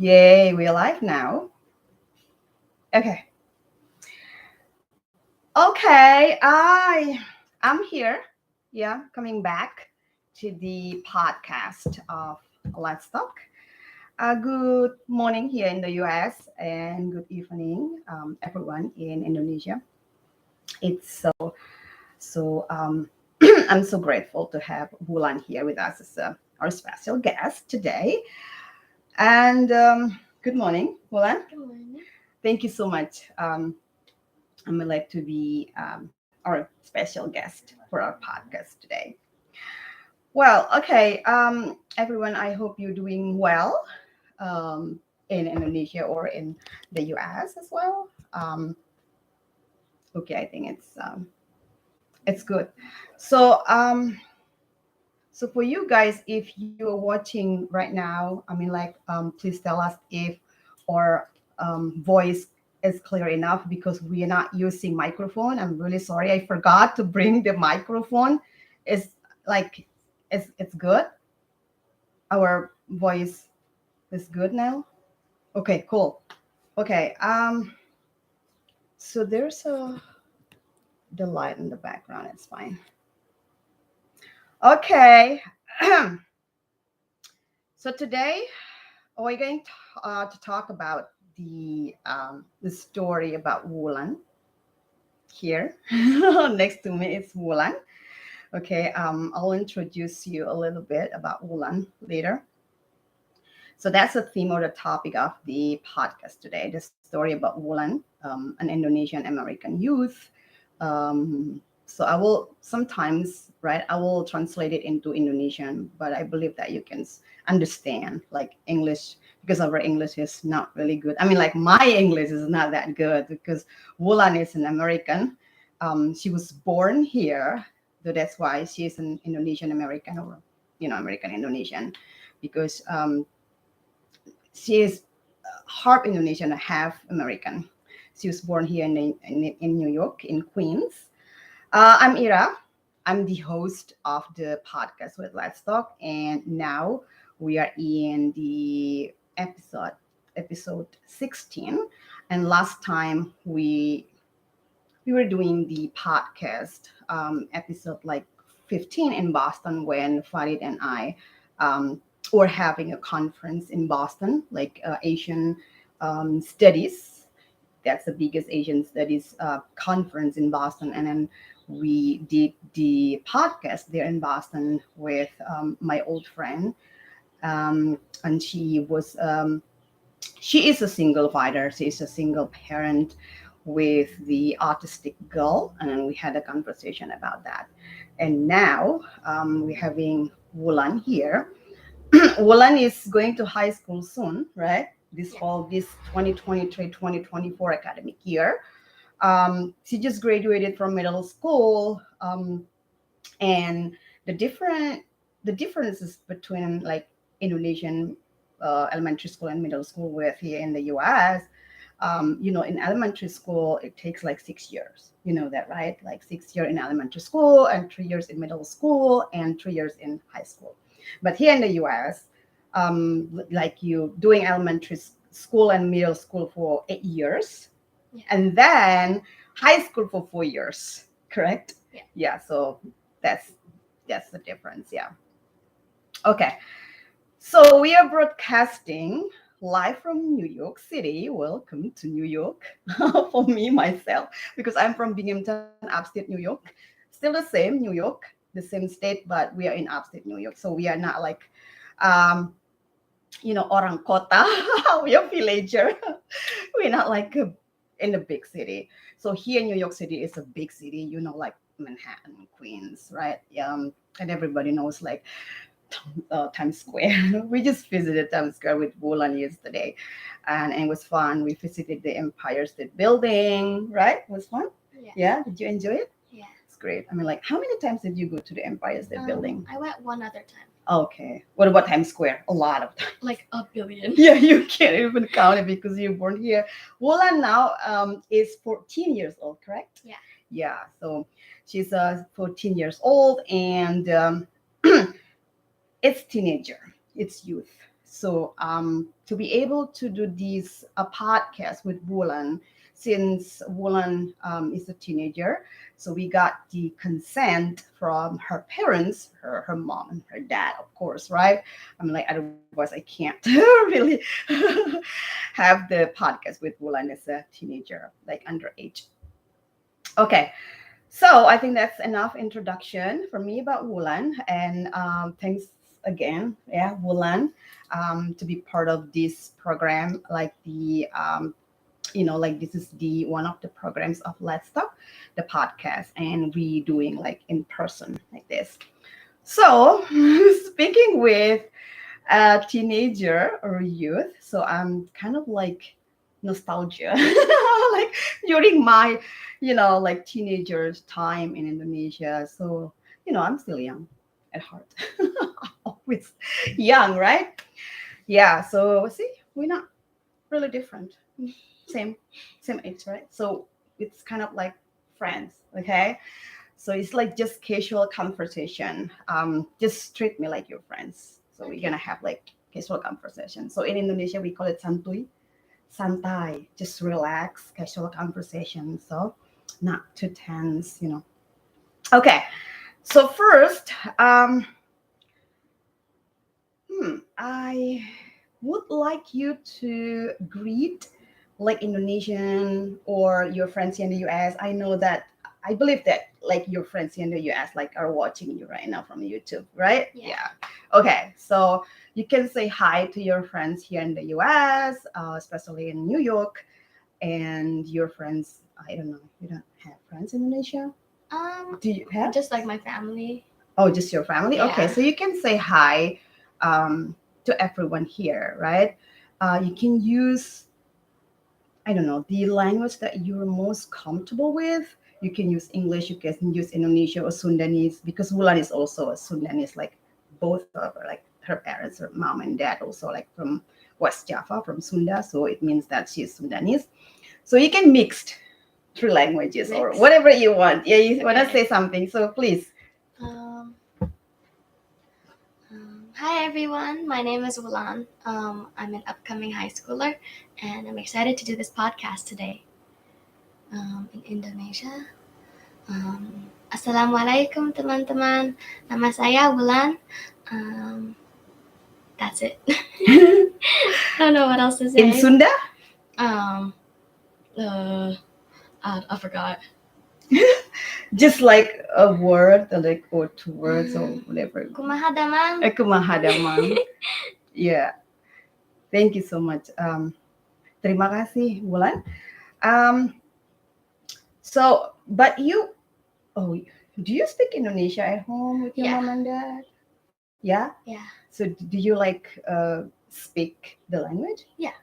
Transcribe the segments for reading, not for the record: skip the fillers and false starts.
Yay, we're live now. Okay. Okay, I'm here. Yeah, coming back to the podcast of Let's Talk. Good morning here in the US and good evening, everyone in Indonesia. It's so I'm so grateful to have Wulan here with us as our special guest today. And good morning, Wulan. Good morning. Thank you so much. I'm glad to be our special guest for our podcast today. Well, okay, everyone, I hope you're doing well in Indonesia or in the US as well. Okay, I think it's good. So, so for you guys, if you're watching right now, please tell us if our voice is clear enough because we are not using microphone. I'm really sorry. I forgot to bring the microphone. It's like it's good. Our voice is good now. Okay, cool. Okay. So there's the light in the background. It's fine. Okay. So today we're going to talk about the story about Wulan. Here, next to me is Wulan. Okay, I'll introduce you a little bit about Wulan later. So that's the theme or the topic of the podcast today: the story about Wulan, an Indonesian American youth. So I will sometimes, right? I will translate it into Indonesian, but I believe that you can understand like English because our English is not really good. I mean, like my English is not that good because Wulan is an American. She was born here, so that's why she is an Indonesian American or American Indonesian because she is half Indonesian, half American. She was born here in New York, in Queens. I'm Ira. I'm the host of the podcast with Let's Talk, and now we are in the episode 16. And last time we were doing the podcast episode like 15 in Boston when Farid and I were having a conference in Boston, like Asian studies. That's the biggest Asian studies conference in Boston. And then we did the podcast there in Boston with my old friend. And she is a single fighter. She's a single parent with the autistic girl. And then we had a conversation about that. And now we're having Wulan here. Wulan is going to high school soon, right? This fall, this 2023-2024 academic year. She just graduated from middle school, and the differences between like Indonesian elementary school and middle school with here in the U.S. In elementary school it takes like 6 years. You know that, right? Like 6 years in elementary school and 3 years in middle school and 3 years in high school. But here in the U.S., like you doing elementary school and middle school for 8 years, and then high school for 4 years. Correct? Yeah. Yeah. So that's the difference. Yeah. Okay. So we are broadcasting live from New York City. Welcome to New York for me, myself, because I'm from Binghamton, upstate New York. Still the same, New York, the same state, but we are in upstate New York. So we are not like, orang kota. We are villager. We're not like in the big city. So here, New York City is a big city, like Manhattan, Queens, right? And everybody knows like Times Square. We just visited Times Square with Wulan yesterday, and it was fun. We visited the Empire State Building, right? It was fun. Yeah. Did you enjoy it? Yeah. It's great. I mean, like, how many times did you go to the Empire State Building? I went one other time. Okay. What about Times Square? A lot of times. Like a billion. Yeah, you can't even count it because you were born here. Wulan now is 14 years old, correct? Yeah. Yeah. So she's 14 years old, and it's teenager, it's youth. So to be able to do this a podcast with Wulan, since Wulan is a teenager, so we got the consent from her parents, her mom and her dad, of course, right? I'm like, otherwise I can't really have the podcast with Wulan as a teenager, like underage. Okay, so I think that's enough introduction for me about Wulan, and thanks again, yeah, Wulan, to be part of this program. Like like this is the one of the programs of Let's Talk, the podcast, and we doing like in person like this. So speaking with a teenager or youth, so I'm kind of like nostalgia, like during my, like teenagers time in Indonesia. So I'm still young at heart, always young, right? Yeah. So see, we're not really different, same same age, right? So it's kind of like friends, okay? So it's like just casual conversation. Just treat me like your friends. So we're gonna have like casual conversation. So in Indonesia we call it santuy, santai, just relax, casual conversation. So not too tense. Okay. So first, I would like you to greet like Indonesian or your friends here in the US. I know that I believe that like your friends here in the US like are watching you right now from YouTube, right? Yeah. Okay, so you can say hi to your friends here in the US, especially in New York, and your friends. I don't know. You don't have friends in Indonesia? Do you have? Just like my family. Oh, just your family? Okay, Yeah. so you can say hi to everyone here, right? You can use, I don't know, the language that you're most comfortable with. You can use English, you can use Indonesia or Sundanese, because Wulan is also a Sundanese, like both of her, like her parents, her mom and dad, also like from West Java, from Sunda. So it means that she's Sundanese. So you can mix three languages or Mix. whatever you want. Yeah, you want to Okay. say something. So please. Hi everyone, my name is Wulan. I'm an upcoming high schooler, and I'm excited to do this podcast today. In Indonesia. Assalamualaikum teman-teman. Nama saya Wulan. That's it. I don't know what else to say. In Sunda? I forgot. Just like a word, like or two words or whatever. Kumaha damang. Kumaha damang. Yeah. Thank you so much. Terima kasih, Wulan. So, but do you speak Indonesia at home with your Yeah. mom and dad? Yeah? Yeah. So do you like speak the language? Yeah.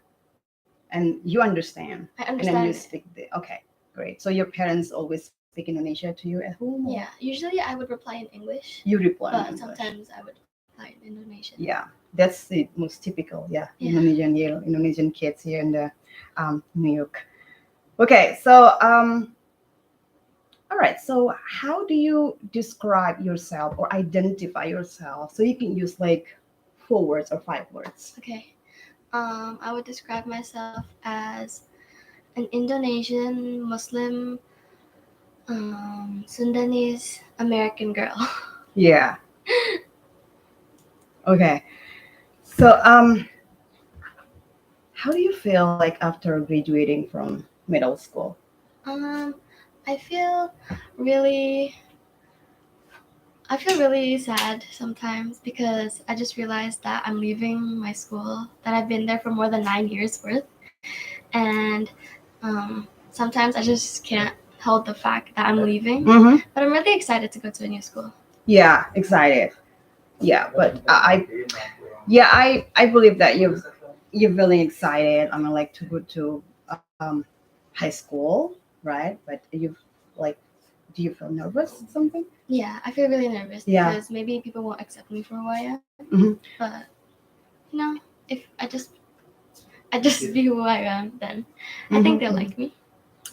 And you understand? I And then understand you it. speak okay, great. So your parents always speak Indonesia to you at home? Or? Yeah. Usually I would reply in English, You reply in but English. sometimes I would reply in Indonesian. Yeah, that's the most typical. Yeah, Yeah. Indonesian kids here in the New York. Okay, so all right. So how do you describe yourself or identify yourself? So you can use like 4 words or 5 words. Okay. I would describe myself as an Indonesian Muslim Sundanese American girl. Yeah. Okay. So how do you feel like after graduating from middle school? I feel really sad sometimes because I just realized that I'm leaving my school, that I've been there for more than 9 years worth, and sometimes I just can't hold the fact that I'm leaving. Mm-hmm. But I'm really excited to go to a new school. Yeah, excited. Yeah, but I believe that you're really excited. I mean, like to go to high school, right? But do you feel nervous or something? Yeah, I feel really nervous because maybe people won't accept me for who I am. Mm-hmm. But if I just be who I am, then I think they'll like me.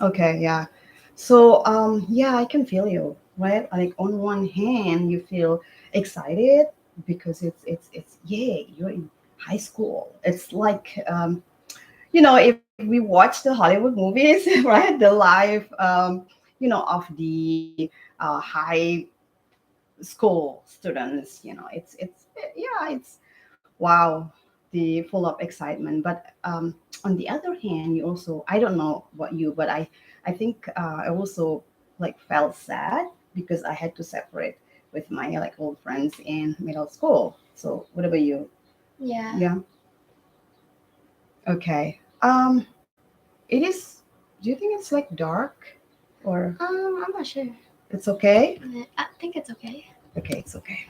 Okay, yeah. So I can feel you, right? Like on one hand, you feel excited because it's yay, you're in high school. It's like if we watch the Hollywood movies, right, the life of the high school students, it's yeah, it's wow, the full of excitement. But on the other hand, you also, I don't know about you, but I think I also like felt sad because I had to separate with my like old friends in middle school. So what about you? Yeah. Yeah. Okay. It is. Do you think it's like dark, or I'm not sure. it's okay? I think it's okay. Okay, it's okay.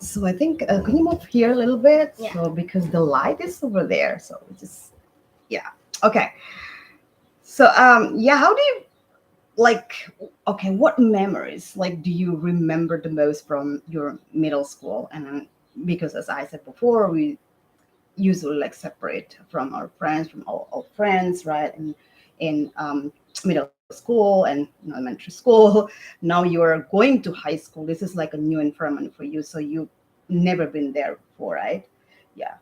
So I think can you move here a little bit? Yeah. So because the light is over there, so we just yeah. Okay. So yeah, how do you like? Okay, what memories like do you remember the most from your middle school? And then because as I said before, we usually like separate from our friends, from all friends, right? And in middle school and elementary school. Now you're going to high school. This is like a new environment for you, so you've never been there before, right? Yeah.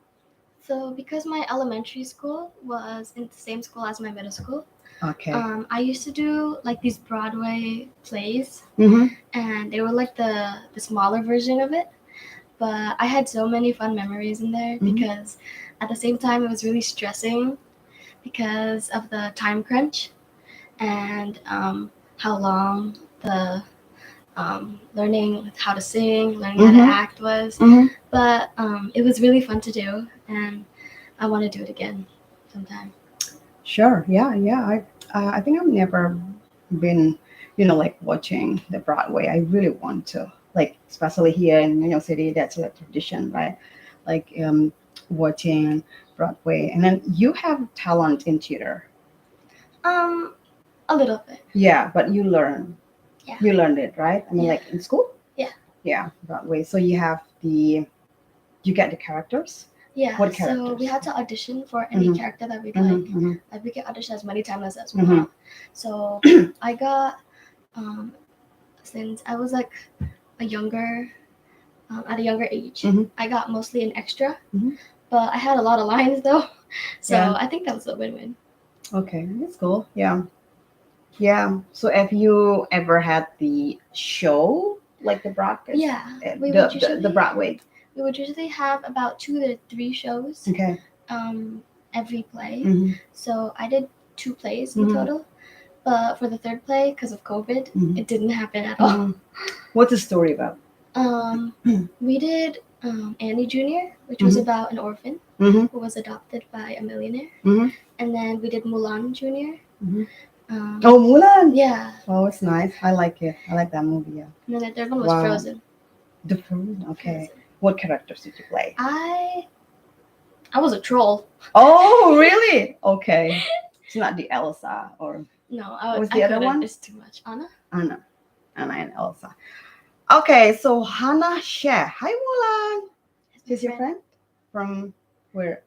So because my elementary school was in the same school as my middle school, Okay. I used to do like these Broadway plays, Mm-hmm. and they were like the smaller version of it. But I had so many fun memories in there Mhm. because at the same time it was really stressing because of the time crunch and how long the learning how to sing, learning how to Mm-hmm. act was. Mm-hmm. But it was really fun to do, and I want to do it again sometime. Sure. Yeah. Yeah. I think I've never been, like watching the Broadway. I really want to, like, especially here in New York City. That's a tradition, right? Like watching Broadway, and then you have talent in theater. Um, a little bit. Yeah, but you learn. Yeah. You learned it, right? I mean, Yeah. like in school. Yeah. Yeah, Broadway. So you get the characters. Yeah. What So we characters? had to audition for any Mhm. character that we'd Mhm. like. Mhm. Like we could audition as many times as we Mhm. want. So I got since I was like a younger at a younger age, Mhm. I got mostly an extra, Mhm. but I had a lot of lines though. So Yeah. I think that was a win-win. Okay, that's cool. Yeah. Yeah. So have you ever had the show like the broadcast? Yeah, The Broadway. we would usually have about 2 to 3 shows Okay. every play. Mm-hmm. So I did 2 plays in Mm-hmm. total, but for the third play, because of COVID, Mm-hmm. it didn't happen at all. Mm-hmm. What's the story about? We did Annie Jr., which was about an orphan Mm-hmm. who was adopted by a millionaire, Mm-hmm. and then we did Mulan Jr. Mm-hmm. Um, Oh, Wulan. yeah, Oh, it's nice. I like it. I like that movie. Yeah. and then the third one was Wow. Frozen. The Frozen. Okay. Frozen. What characters did you play? I was a troll. Oh, really? Okay. It's not the Elsa or No, what was I the other couldn't. one? It's too much. Anna? Anna. Anna and Elsa. Okay, so Hannah share. Hi, Wulan. She's your friend from where?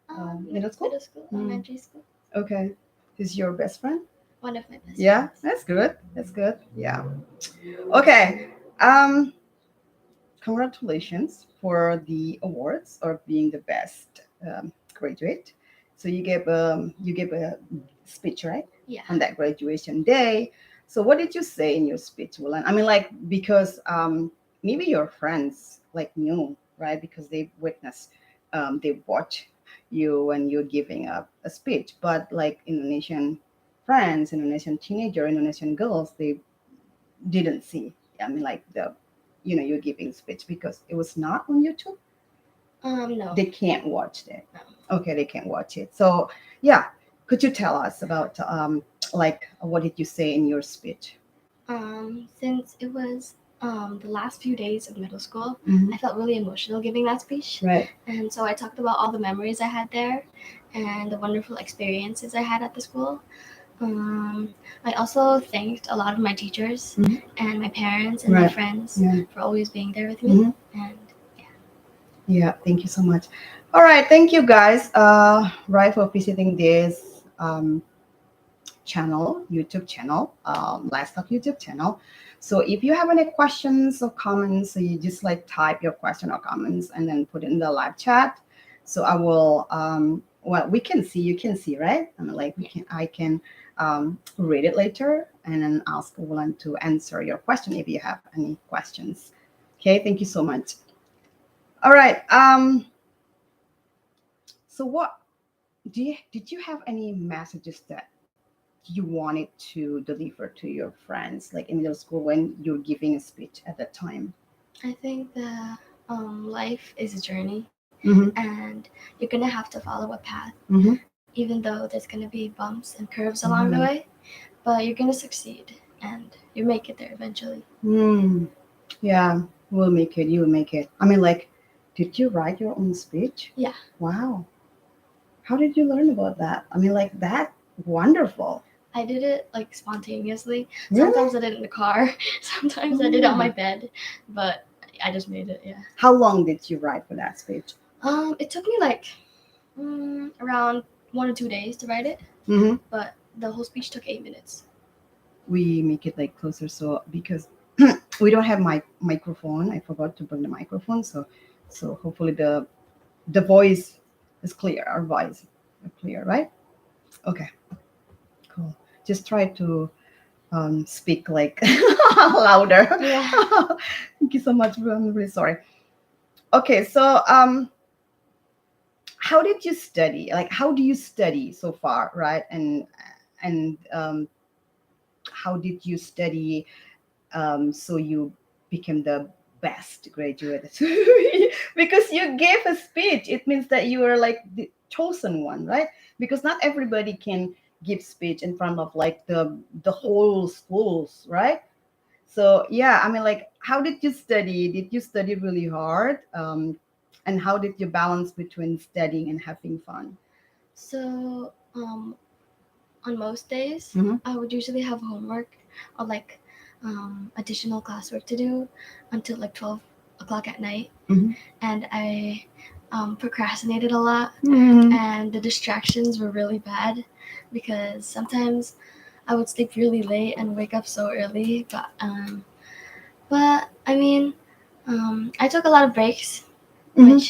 Middle school? Middle school, Mm. elementary school. Okay. She's your best friend? One of my best Yeah, friends. that's good. That's good. Yeah. Okay. Um, Congratulations for the awards or being the best graduate. So you gave a speech, right? Yeah. On that graduation day. So what did you say in your speech, Wulan? I mean, like because maybe your friends like knew, right? Because they witnessed, they watch you when you're giving a speech. But like Indonesian friends, Indonesian teenager, Indonesian girls, they didn't see. I mean, like you're giving speech because it was not on YouTube. No. They can't watch it. No. Okay, they can't watch it. So yeah, could you tell us about like what did you say in your speech? Since it was the last few days of middle school, Mhm. I felt really emotional giving that speech. Right. And so I talked about all the memories I had there and the wonderful experiences I had at the school. I also thanked a lot of my teachers Mhm. and my parents and my Right. friends Yeah. for always being there with me. Mhm. And Yeah. Thank you so much. All right. Thank you guys. Right for visiting this channel, YouTube channel, Let's Talk YouTube channel. So if you have any questions or comments, so you just like type your question or comments and then put it in the live chat. So I will. Well, we can see. You can see, right? I mean, like we Yeah. can. I can read it later and then ask Wulan to answer your question if you have any questions. Okay. Thank you so much. All right. So what did you have any messages that you wanted to deliver to your friends, like in middle school when you're giving a speech at that time? I think that life is a journey, Mm-hmm. and you're gonna have to follow a path, Mm-hmm. even though there's gonna be bumps and curves along the Mm-hmm. way. But you're gonna succeed, and you make it there eventually. Mm. Yeah, we'll make it. You will make it. I mean, like, did you write your own speech? Yeah, Wow. How did you learn about that? I mean, like, that wonderful. I did it like spontaneously. Really? Sometimes I did it in the car. Sometimes I did it on my Mm. bed, but I just made it. Yeah. How long did you write for that speech? It took me like around 1 or 2 days to write it, Mm-hmm. but the whole speech took 8 minutes. We make it like closer, so because we don't have my microphone, I forgot to bring the microphone, so hopefully the voice is clear. Our voice is clear, right? Okay, cool. Just try to speak like louder. Yeah. Thank you so much. I'm really sorry. Okay, so how did you study? Like, how do you study so far, right? And how did you study so you became the best graduate? Because you gave a speech, it means that you were like the chosen one, right? Because not everybody can give speech in front of like the whole schools, right? So yeah, I mean, like, how did you study? Did you study really hard? And how did you balance between studying and having fun? So on most days, Mm-hmm. I would usually have homework or like additional classwork to do until like 12 o'clock at night, Mm-hmm. and I procrastinated a lot, Mm-hmm. and the distractions were really bad because sometimes I would sleep really late and wake up so early. But I mean, I took a lot of breaks, Mm-hmm.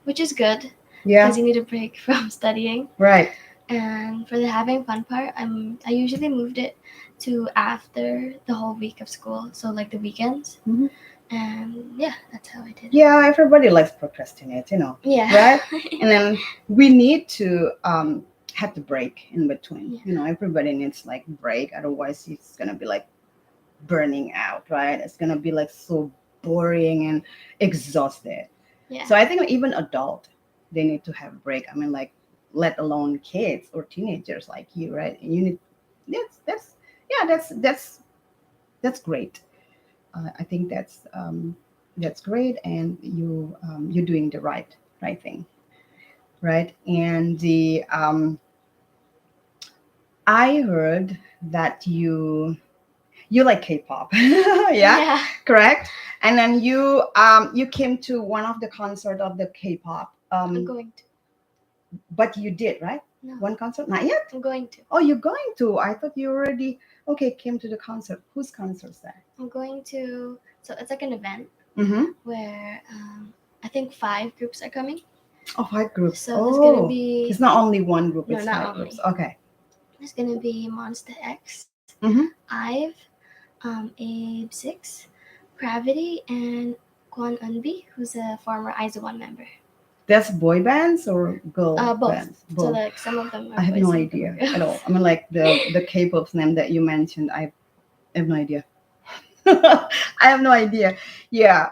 which is good because Yeah. you need a break from studying. Right. And for the having fun part, I usually moved it to after the whole week of school, so like the weekends. Mm-hmm. And yeah, that's how I did it. Yeah, everybody likes procrastinate, Yeah. right? And then we need to have the break in between. Yeah. Everybody needs like break, otherwise it's gonna be like burning out, right? It's gonna be like so boring and exhausted. Yeah. So I think even adult, they need to have a break. I mean, like, let alone kids or teenagers like you, right? You need that's yeah, that's great. I think that's great, and you're doing the right thing, right? And the I heard that you like K-pop, yeah, Yeah. correct. And then you came to one of the concert of the K-pop, I'm going to. but you did, right? No. One concert, not yet. I'm going to. Oh, you're going to? I thought you already okay came to the concert. Whose concert is that? I'm going to. So it's like an event Mm-hmm. where I think 5 groups are coming. Oh, 5 groups. So there's gonna Oh, be it's not only one group, no, it's not 5 groups. only. Okay. There's gonna be Monster X, Mm-hmm. Ive, Abe Six, Gravity, and Kwon Eunbi, who's a former IZ*ONE member. That's boy bands or girl Both. bands? So Both. like some of them are I have boys, no some of them idea are girls. at all. I mean, like the K-pop's name that you mentioned, I have no idea. I have no idea. Yeah,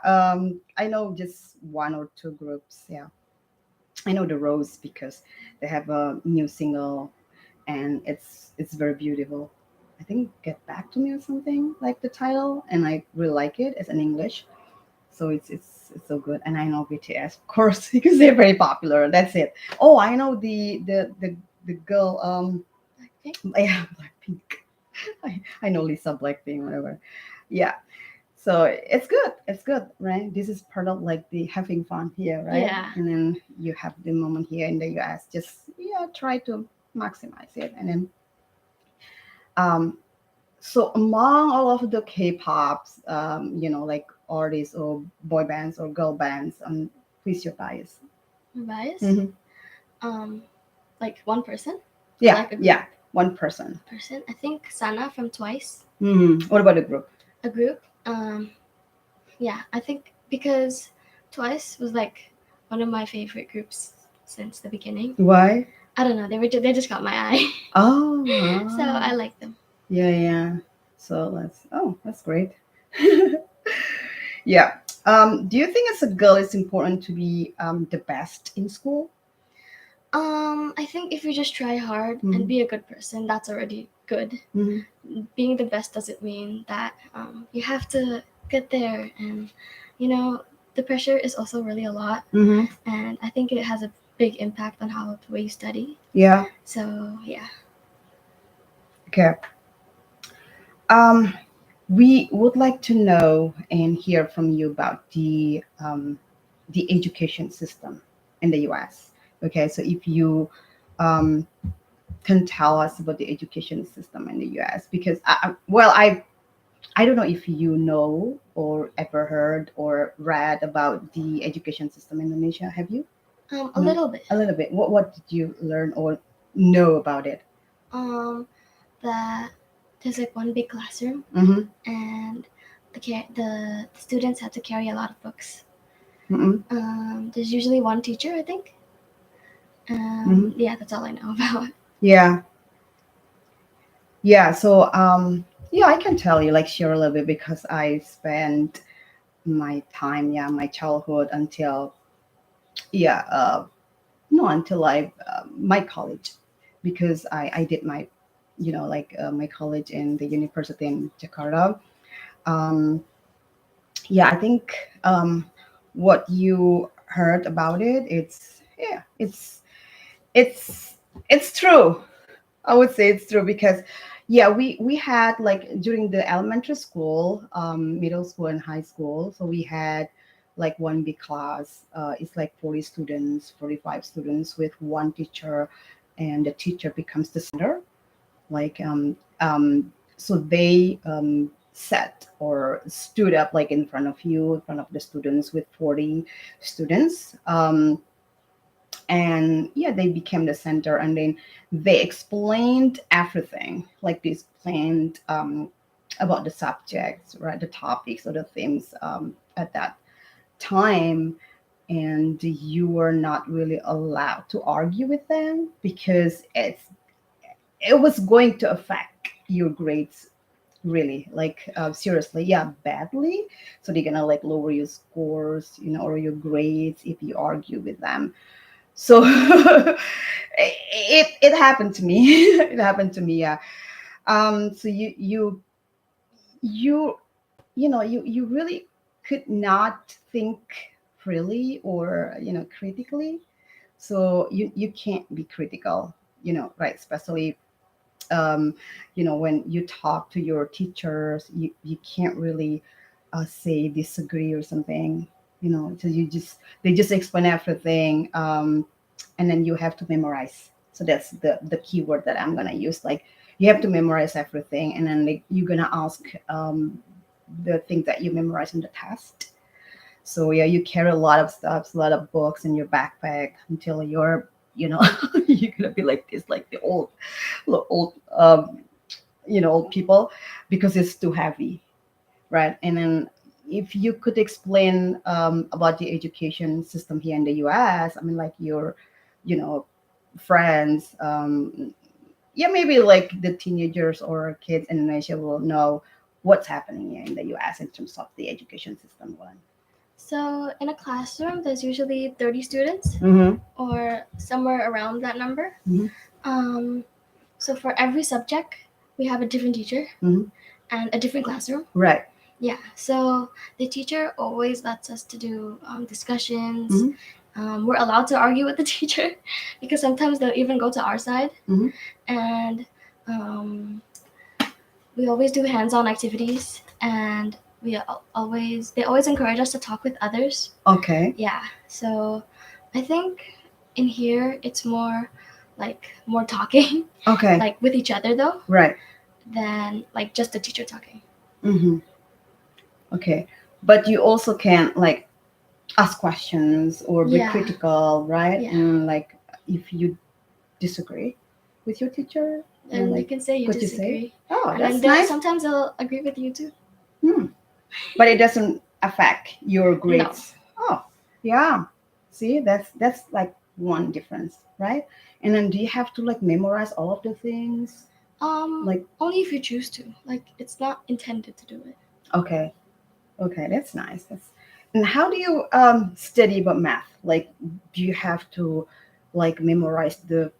I know just one or two groups. Yeah, I know the Rose because they have a new single, and it's very beautiful. I think "Get Back to Me" or something like the title, and I really like it. It's in English, so it's so good. And I know BTS, of course, because they're very popular. That's it. Oh, I know the girl. Blackpink. Yeah, Blackpink. I know Lisa Blackpink, whatever. Yeah. So it's good. It's good, right? This is part of like the having fun here, right? Yeah. And then you have the moment here in the US. Just try to maximize it. And then um so among all of the K-pops, like artists or boy bands or girl bands, who's your bias? bias. Mhm. Like one person. Yeah, Like a group yeah, one person. person. I think Sana from Twice. What about the group? A group. Yeah, I think because Twice was like one of my favorite groups since the beginning. Why? I don't know. They just got my eye. Oh, So I like them. yeah, yeah. So that's great. Yeah. Do you think as a girl it's important to be the best in school? I think if you just try hard and Mhm. be a good person, that's already good. Mhm. Being the best doesn't mean that you have to get there, and you know the pressure is also really a lot, Mhm. and I think it has a big impact on how the way you study. Yeah. So yeah. Okay. Um, we would like to know and hear from you about the education system in the U.S. Okay, so if you um, can tell us about the education system in the U.S. because I don't know if you know or ever heard or read about the education system in Indonesia. Have you? A No, little bit. a little bit. What did you learn or know about it? Um, that there's like one big classroom, Mm-hmm. and the students have to carry a lot of books. Mm-hmm. There's usually one teacher, I think. Mm-hmm. Yeah, that's all I know about. Yeah. Yeah. So yeah, I can tell you like share a little bit because I spent my time, yeah, my childhood until yeah, no, until my college because I did my my college in the university in Jakarta. Um, yeah, I think what you heard about it, it's it's true. I would say it's true because yeah, we had like during the elementary school, middle school and high school, so we had like one big class. It's like 40 students, 45 students with one teacher, and the teacher becomes the center. Like so they sat or stood up like in front of you, in front of the students with 40 students. And yeah, they became the center, and then they explained everything, like they explained about the subjects, right, the topics or the themes at that time. And you were not really allowed to argue with them because it was going to affect your grades, really, like seriously, yeah, badly. So they're gonna like lower your scores, or your grades if you argue with them. So it happened to me. It happened to me, yeah. So you you really could not think freely or critically. So you can't be critical, right, especially um, when you talk to your teachers, you can't really say disagree or something, so they just explain everything, and then you have to memorize. So that's the keyword that I'm gonna use. Like you have to memorize everything, and then like, you're gonna ask the things that you memorize in the test. So yeah, you carry a lot of stuff, a lot of books in your backpack until you're, you're gonna be like this, like the old old people, because it's too heavy, right? And then if you could explain about the education system here in the US, I mean, like your you know friends, yeah, maybe like the teenagers or kids in Indonesia will know what's happening here in the US in terms of the education system one. So in a classroom, there's usually 30 students Mm-hmm. or somewhere around that number. Mhm. Um, so for every subject, we have a different teacher Mhm. and a different classroom. Right. Yeah. So the teacher always lets us to do discussions. Mhm. We're allowed to argue with the teacher because sometimes they'll even go to our side. Mhm. And um, we always do hands-on activities, and they always encourage us to talk with others. Okay. Yeah. So I think in here it's more talking, Okay. like with each other though, Right. than like just the teacher talking. Mm-hmm. Okay. But you also can like ask questions or be Yeah. critical, right? Yeah. And like if you disagree with your teacher, and And you like can say you could you say, disagree. oh, And then that's nice. sometimes they'll agree with you too. Hmm. But it doesn't affect your No. grades. Oh, yeah. See, that's like one difference, right? And then do you have to like memorize all of the things? Like, Only if you choose to. Like, it's not intended to do it. okay, okay, that's nice. That's and how do you study about math? Like, do you have to like memorize the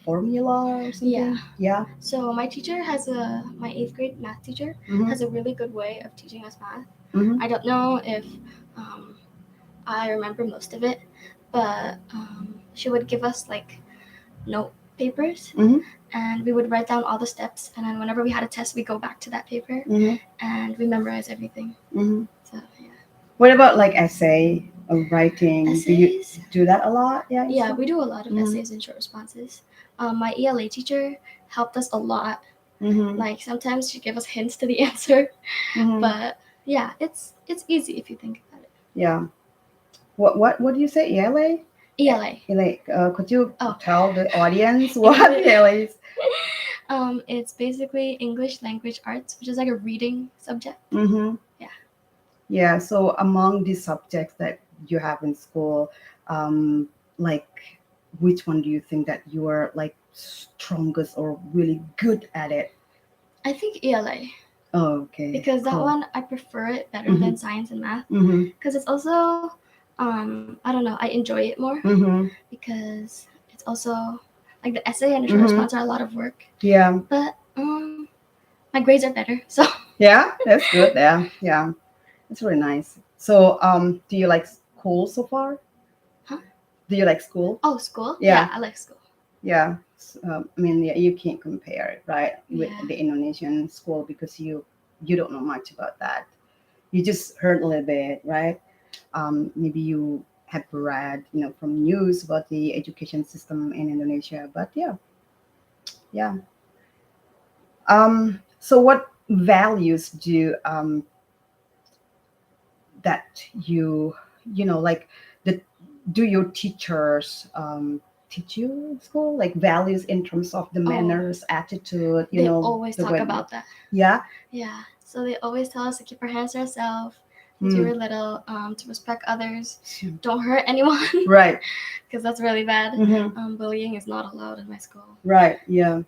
formula or Yeah. something? Yeah. So my 8th grade math teacher Mm-hmm. has a really good way of teaching us math. Mm-hmm. I don't know if I remember most of it, but she would give us like note papers, Mm-hmm. and we would write down all the steps, and then whenever we had a test, we go back to that paper Mm-hmm. and we memorize everything. Mm-hmm. So yeah. What about like essay or writing? Do you Essays? do that a lot? Yeah. Yeah, we do a lot of Mhm. essays and short responses. My ELA teacher helped us a lot. Mm-hmm. Like sometimes she gave us hints to the answer, Mm-hmm. but yeah, it's easy if you think about it. Yeah. What do you say? ELA? ELA. ELA. Could you Oh. tell the audience what ELA is? It's basically English language arts, which is like a reading subject. Mm-hmm. Yeah. Yeah. So among the subjects that you have in school, like which one do you think that you are like strongest or really good at it? I think ELA. Oh, okay. Because that Cool. one I prefer it better Mhm. than science and math. Mm-hmm. Because it's also I don't know, I enjoy it more Mm-hmm. because it's also like the essay and the short Mhm. response are a lot of work. Yeah. But my grades are better, so Yeah. That's good. Yeah. Yeah. It's really nice. So, do you like school so far? Huh? Do you like school? School? Yeah. I like school. Yeah. I mean, yeah, you can't compare it, right, with Yeah. the Indonesian school because you don't know much about that. You just heard a little bit, right? Maybe you have read, from news about the education system in Indonesia, but yeah, yeah. So, what values do that like the do your teachers teach you in school like values in terms of the Oh, manners attitude they always the talk way about that. yeah. Yeah. So they always tell us to keep our hands to ourselves since we Mm. were little, to respect others, don't hurt anyone, Right. because that's really bad. Mm-hmm. Bullying is not allowed in my school. Right. Yeah.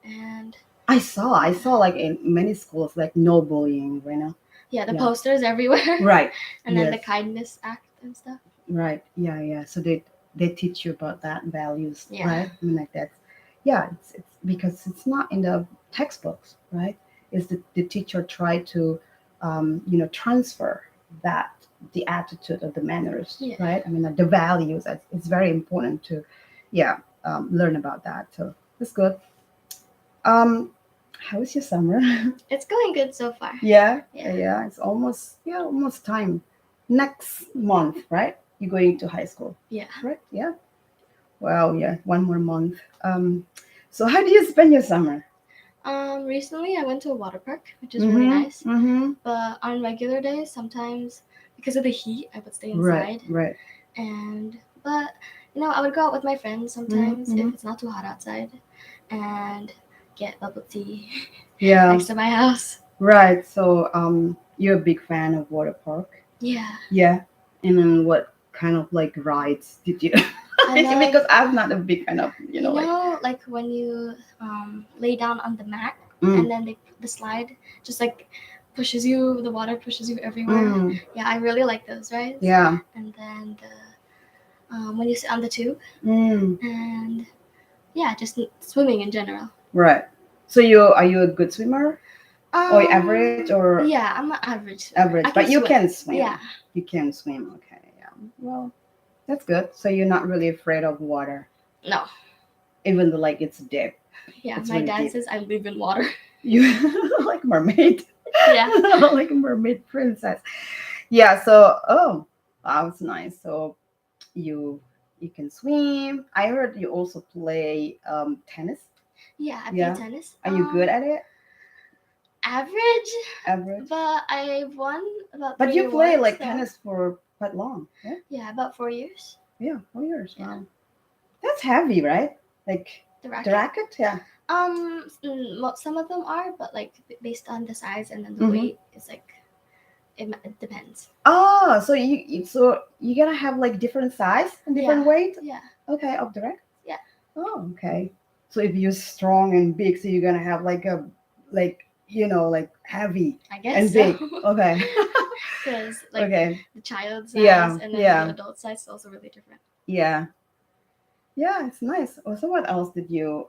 And I saw like in many schools like no bullying right now. yeah, the Yeah. posters everywhere. Right. And then the Yes. kindness act and stuff. Right. Yeah. Yeah. So they teach you about that values, Yeah. right? I mean, like that's yeah. It's because it's not in the textbooks, right? Is the teacher try to, transfer that the attitude of the manners, Yeah. right? I mean, like, the values. It's very important to, yeah, learn about that. So that's good. Um, how was your summer? It's going good so far. Yeah. Yeah. Yeah. It's almost time. Next month, right? You're going to high school, Yeah. right? Yeah. Wow, yeah, one more month. So how do you spend your summer? Recently I went to a water park, which is really nice. Mm-hmm. But on regular days, sometimes because of the heat, I would stay Right, inside. right. But I would go out with my friends sometimes Mhm. if it's not too hot outside, and get bubble tea Yeah, next to my house. right. So, you're a big fan of water park. Yeah. Yeah. And then what kind of like rides did you? I love, Because I'm not a big fan of, like when you lay down on the mat Mm. and then the slide just like pushes you, the water pushes you everywhere. Mm. Yeah, I really like those rides. Yeah. And then when you sit on the tube, Mm. and yeah, just swimming in general. Right. So are you a good swimmer or average or Yeah, I'm an average swimmer. average? I But you swim. can swim. Yeah. You can swim. Okay. Yeah. Well, that's good. So you're not really afraid of water, No. even though like it's deep. Yeah, It's my really dad deep. says I live in water. You like mermaid. Yeah. Like a mermaid princess. Yeah. So that was nice. So you you can swim. I heard you also play tennis. Yeah, I Yeah. play tennis. Are you good at it? Average, Average. but I won about But 3 you play awards, like so. tennis for quite long. Yeah. Yeah, about 4 years. Yeah, 4 years. Yeah. Wow. That's heavy, right? Like The the racket. racket? Yeah. Some of them are, but like based on the size and then the Mhm. weight, it's like it depends. Oh, so you gotta have like different size and different weight? Yeah. Okay, of the racket? Yeah. Oh, okay. So if you're strong and big, so you're gonna have like a like like heavy I and guess big. so. Okay. Because like Okay. the child size Yeah. and then Yeah. the adult size is also really different. Yeah. Yeah, it's nice. Also, what else did you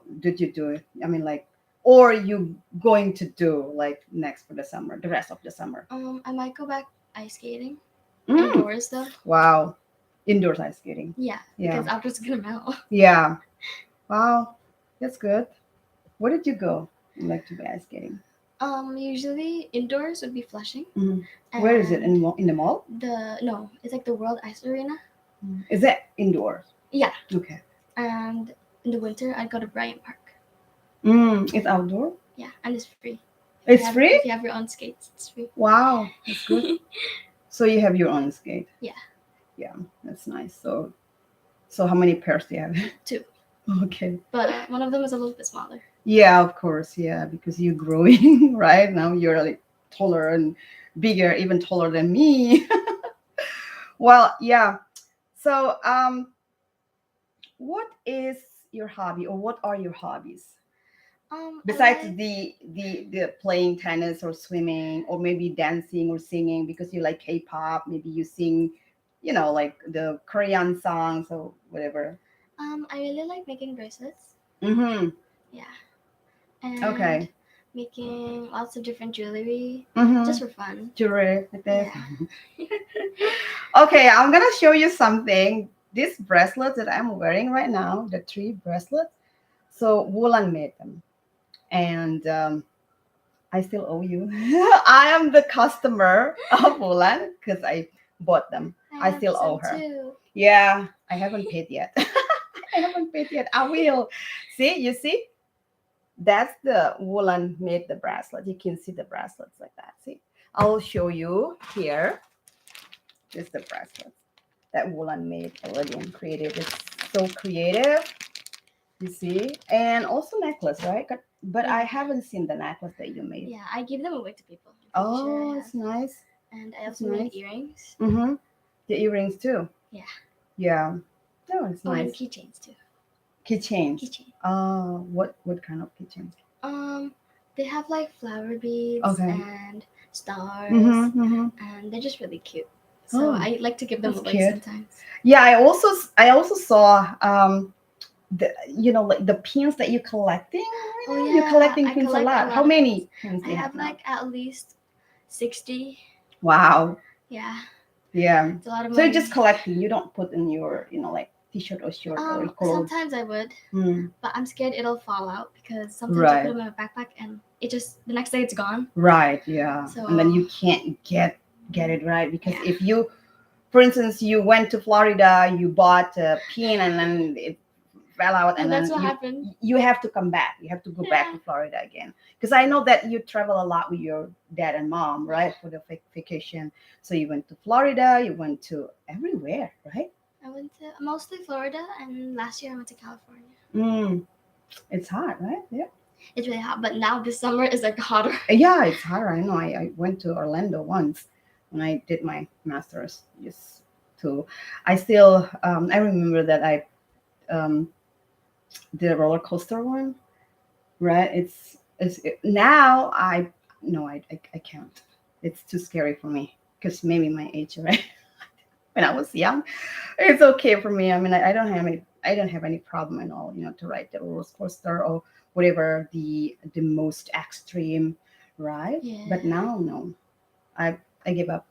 do? I mean, like, or you going to do like next for the summer, the rest of the summer? I might go back ice skating Mm. indoors though. Wow, indoors ice skating. Yeah, Yeah. because outdoors is gonna melt. Yeah. Wow, that's good. Where did you go? Like to be ice skating? Usually indoors would be Flushing. Mhm. Where is it in the mall? It's like the World Ice Arena. Is that indoors? Yeah. Okay. And in the winter, I'd go to Bryant Park. It's outdoor. Yeah, and it's free. It's free. If you have your own skates, it's free. Wow, that's good. So you have your own skate. Yeah. Yeah, that's nice. So how many pairs do you have? 2. Okay. But one of them is a little bit smaller. Yeah, of course. Yeah, because you're growing, right? Now you're like taller and bigger, even taller than me. Well, yeah. So, what is your hobby, or what are your hobbies besides the playing tennis or swimming, or maybe dancing or singing because you like K-pop? Maybe you sing, like the Korean songs or whatever. I really like making bracelets. Mm-hmm. Yeah. And Okay. making lots of different jewelry Mm-hmm. just for fun. Jewelry like this. Yeah. Okay, I'm gonna show you something. These bracelets that I'm wearing right now, the 3 bracelets. So Wulan made them, and I still owe you. I am the customer of Wulan because I bought them. I still owe her. Too. Yeah, I haven't paid yet. I haven't paid yet. I will. See, you see, that's the Wulan made the bracelet. You can see the bracelets like that. See, I'll show you here. This is the bracelet that Wulan made already and creative. It's so creative, you see, and also necklace, right? But I haven't seen the necklace that you made. Yeah, I give them away to people. Oh, it's nice. And I also made earrings. Mm-hmm. The earrings too. Yeah. Yeah. Oh, it's nice. And keychains too. Keychains. What kind of keychains? They have like flower beads and stars, and they're just really cute. So I like to give them away sometimes. Yeah, I also saw like the pins that you're collecting. Oh yeah, you're collecting pins a lot. How many pins do you have now? Like at least 60. Wow. Yeah. Yeah. It's a lot of So money. you're just collecting. You don't put in your like t-shirt or shirt or clothes. Sometimes I would, but I'm scared it'll fall out because sometimes I put them in a backpack and it just the next day it's gone. Right. Yeah. So, and then you can't get it right because if you, for instance, you went to Florida, you bought a pin and then it fell out, and that's then what happened. You have to come back. You have to go back to Florida again because I know that you travel a lot with your dad and mom, right, for the vacation. So you went to Florida, you went to everywhere, right? I went to mostly Florida, and last year I went to California. It's hot, right? Yeah. It's really hot, but now this summer is like hotter. Yeah, it's hotter. I know. I went to Orlando once when I did my master's. I still I remember that I the roller coaster one, right? Now I can't. It's too scary for me because maybe my age, right? When I was young, it's okay for me. I mean, I don't have any problem at all, to ride the roller coaster or whatever the most extreme ride. Yeah. But now, no, I give up.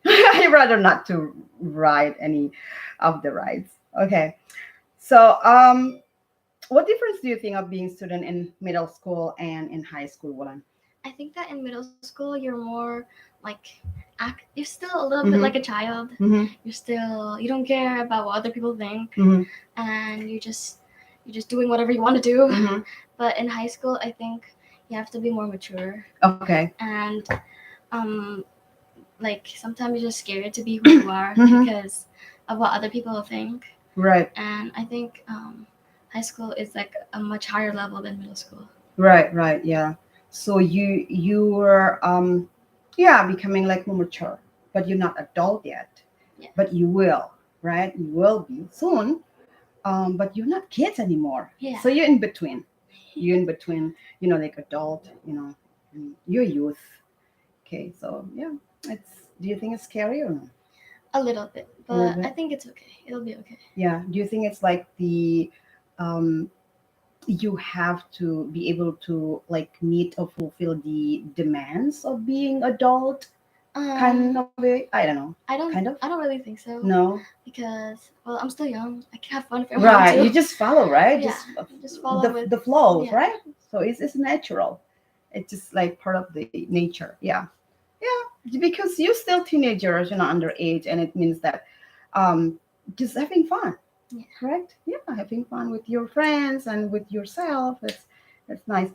I'd rather not to ride any of the rides. Okay, so what difference do you think of being a student in middle school and in high school, Wulan? I think that in middle school you're more like you're still a little bit like a child. You don't care about what other people think, and you're just doing whatever you want to do. But in high school, I think you have to be more mature. Okay. And like sometimes you're just scared to be who you are because of what other people will think. Right. And I think high school is like a much higher level than middle school. Right, yeah. So you were yeah, becoming like more mature, but you're not adult yet. Yeah. But you will, right? You will be soon. But you're not kids anymore. Yeah. So you're in between. You're in between, like adult, and you're youth. Okay, so yeah, do you think it's scary or not? A little bit, A little but I bit? think it's okay. It'll be okay. Yeah. Do you think it's like um you have to be able to like meet or fulfill the demands of being adult kind of way? I don't know. Kind of? I don't really think so. No. Because I'm still young. I can have fun if I want Right. to. You just follow, right? Yeah, just follow the with the flows, yeah. right? So it's natural. It's just like part of the nature. Yeah. Yeah. Because you're still teenagers, you're not underage, and it means that um just having fun. Yeah. Correct? Yeah, having fun with your friends and with yourself. That's nice.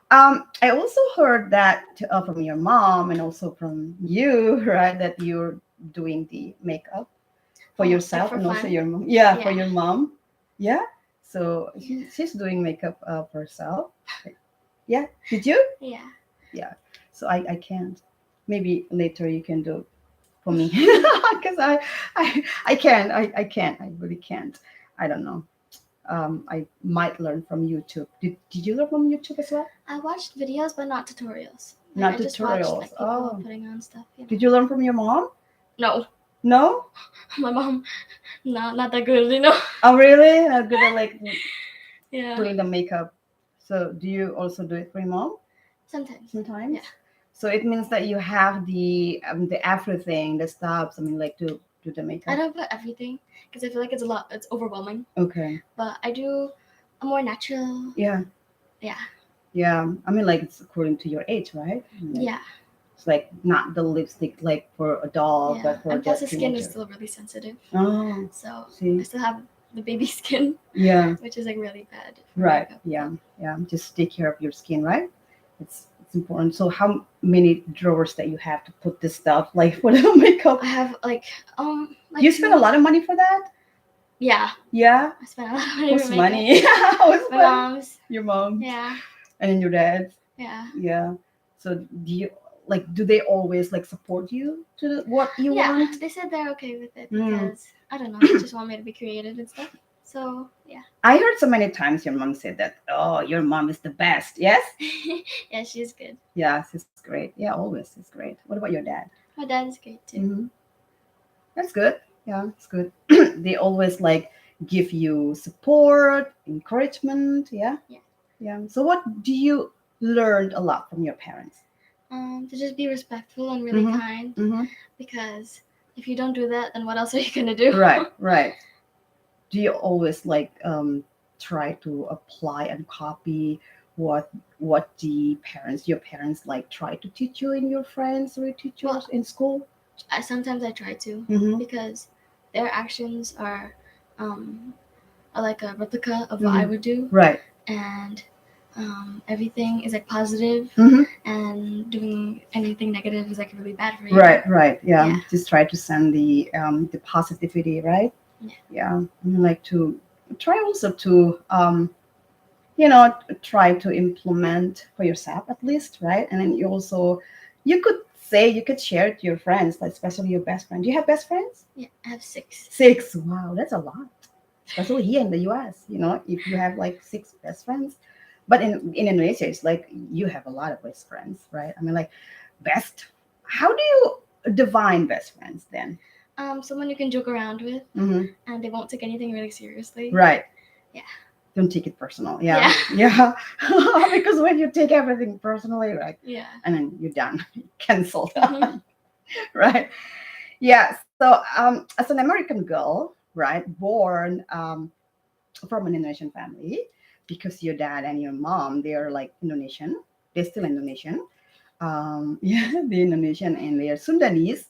I also heard that from your mom and also from you, right? That you're doing the makeup for Like yourself for and also fun. your mom. Yeah, for Yeah. your mom. Yeah. So she's doing makeup for herself. Yeah. Did you? Yeah. Yeah. So I can't. Maybe later you can do for me because I can't. I can't. I really can't. I don't know. I might learn from YouTube. Did you learn from YouTube as well? I watched videos, but not tutorials. Not I just watched tutorials. like people Oh. putting on stuff. Did you learn from your mom? No, No? my mom, not that good. Oh, really? Not good at like Yeah. doing the makeup. So do you also do it for your mom Sometimes. sometimes? Yeah. So it means that you have the everything, the stops. I mean, like to do the I makeup. don't put everything because I feel like it's a lot. It's overwhelming. Okay. But I do a more natural. Yeah. Yeah. Yeah. I mean, like it's according to your age, right? I mean, like, Yeah. it's like not the lipstick like for a doll, Yeah. but for And plus, the the skin is teenager. still really sensitive. Oh, So I see. still have the baby skin, Yeah. which is like really bad. For Right. makeup. Yeah. Yeah. Just take care of your skin, right? It's important. So how many drawers that you have to put this stuff like for the makeup? I have like You spend a lot of money for that? Yeah. Yeah. I spent a lot of money Whose for makeup. money? Whose My money? mom's. Your mom. Yeah. And then your dad. Yeah. Yeah. So do they always like support you to what you Yeah. want? They said they're okay with it Mm. because I don't know. They just want me to be creative and stuff. So yeah. I heard so many times your mom said that, oh, your mom is the best. Yes? Yeah, she's good. Yeah, she's great. Yeah, always is great. What about your dad? My dad is great too. Hmm. That's good. Yeah, it's good. They always like give you support, encouragement. Yeah. Yeah. Yeah. So what do you learned a lot from your parents? To just be respectful and really Mhm. kind Mm-hmm. because if you don't do that, then what else are you gonna do? Right. Right. Do you always like try to apply and copy what your parents like try to teach you in your friends or teachers Well, in school? Sometimes I try to Mm-hmm. because their actions are like a replica of what I would do, Right. and everything is like positive, Mm-hmm. and doing anything negative is like really bad for you. Right. Yeah. Yeah. Just try to send the positivity, right? Yeah. Yeah. And like to try also to try to implement for yourself at least, right? And then you could share it to your friends, like especially your best friend. Do you have best friends? Yeah, I have 6. 6. Wow, that's a lot. Especially here in the US, if you have like 6 best friends. But in Indonesia, it's like you have a lot of best friends, right? I mean, like best. How do you define best friends then? Someone you can joke around with, Mm-hmm. and they won't take anything really seriously. Right. Yeah. Don't take it personal. Yeah. Because when you take everything personally, right? Yeah. And then you're done, cancelled. Mhm. Right. Yeah. So as an American girl, right, born from an Indonesian family, because your dad and your mom, they are like Indonesian. They're still Indonesian. Yeah, the Indonesian and they are Sundanese,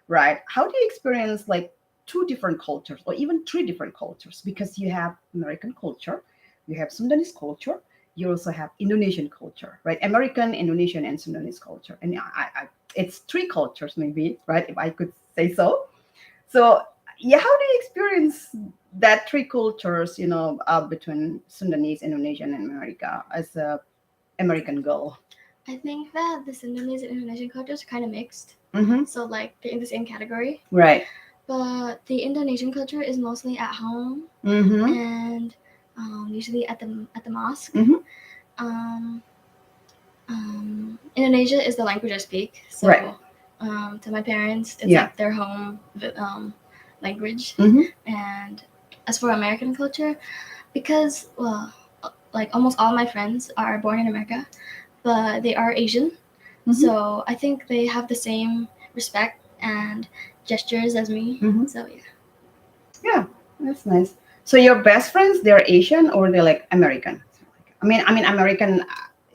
right? How do you experience like 2 different cultures or even 3 different cultures? Because you have American culture, you have Sundanese culture, you also have Indonesian culture, right? American, Indonesian, and Sundanese culture, and it's three cultures, maybe, right? If I could say so. So yeah, how do you experience that three cultures, between Sundanese, Indonesian, and America as a American girl? I think that the Sundanese and Indonesian cultures are kind of mixed. Mm-hmm. So like they're in the same category. Right. But the Indonesian culture is mostly at home Mm-hmm. and usually at the mosque. Mm-hmm. Um, Indonesia is the language I speak. So Right. to my parents, it's Yeah. like their home language. Mm-hmm. And as for American culture, because like almost all my friends are born in America, but they are Asian. Mm-hmm. So I think they have the same respect and gestures as me. Mm-hmm. So yeah. Yeah, that's nice. So your best friends, they're Asian or they're like American? I mean, American.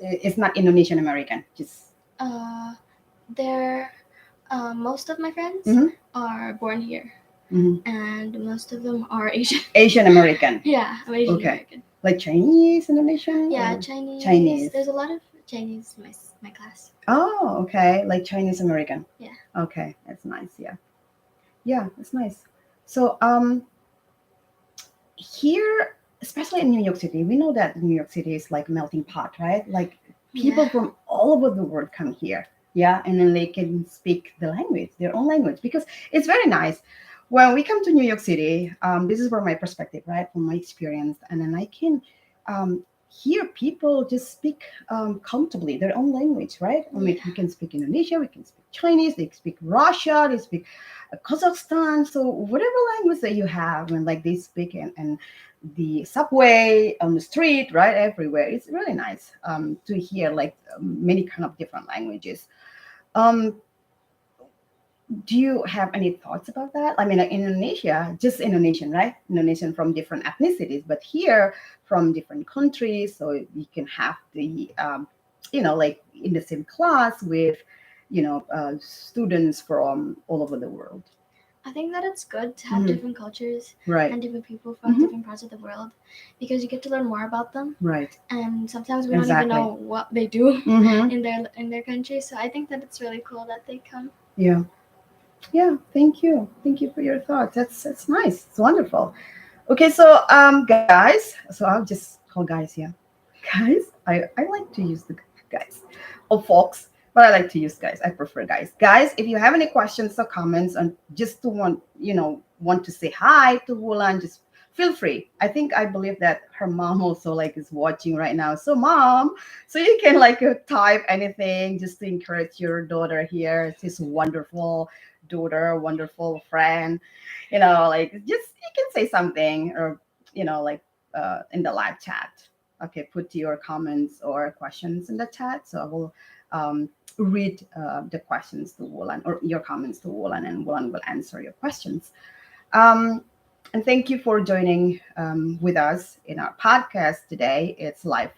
It's not Indonesian American. Just. They're most of my friends Mm-hmm. are born here, Mm-hmm. and most of them are Asian. Asian American. Yeah, I'm Asian Okay. American. Like Chinese, Indonesian. Yeah, or Chinese. Chinese. There's a lot of Chinese in my class. Oh, okay. Like Chinese American. Yeah. Okay, that's nice. Yeah. Yeah, that's nice. So here, especially in New York City, we know that New York City is like melting pot, right? Like people Yeah. from all over the world come here. Yeah, and then they can speak the language, their own language, because it's very nice. When we come to New York City, this is where my perspective, right, from my experience, and then I can hear people just speak comfortably their own language, right? I mean, Yeah. we can speak Indonesia, we can speak Chinese, they speak Russia, they speak Kazakhstan. So whatever language that you have, and like they speak and the subway, on the street, right, everywhere, it's really nice to hear like many kind of different languages. Um, do you have any thoughts about that? I mean, like in Indonesia, just Indonesian, right? Indonesian from different ethnicities, but here from different countries, so you can have the, like in the same class with, students from all over the world. I think that it's good to have Mhm. different cultures Right. and different people from Mhm. different parts of the world, because you get to learn more about them. Right. And sometimes we don't even Exactly. know what they do Mm-hmm. in their country. So I think that it's really cool that they come. Yeah. Yeah. Thank you for your thoughts. That's nice. It's wonderful. Okay, so guys, so I'll just call guys here. Guys, I like to use the guys or folks, but I like to use guys. I prefer guys. Guys, if you have any questions or comments and just to want to say hi to Wulan, just feel free. I believe that her mom also like is watching right now. So mom, so you can like type anything just to encourage your daughter here. She's wonderful daughter, wonderful friend. Like just you can say something or like in the live chat. Okay, put your comments or questions in the chat. So I will read the questions to Wulan or your comments to Wulan, and Wulan will answer your questions. Um, and thank you for joining with us in our podcast today. It's live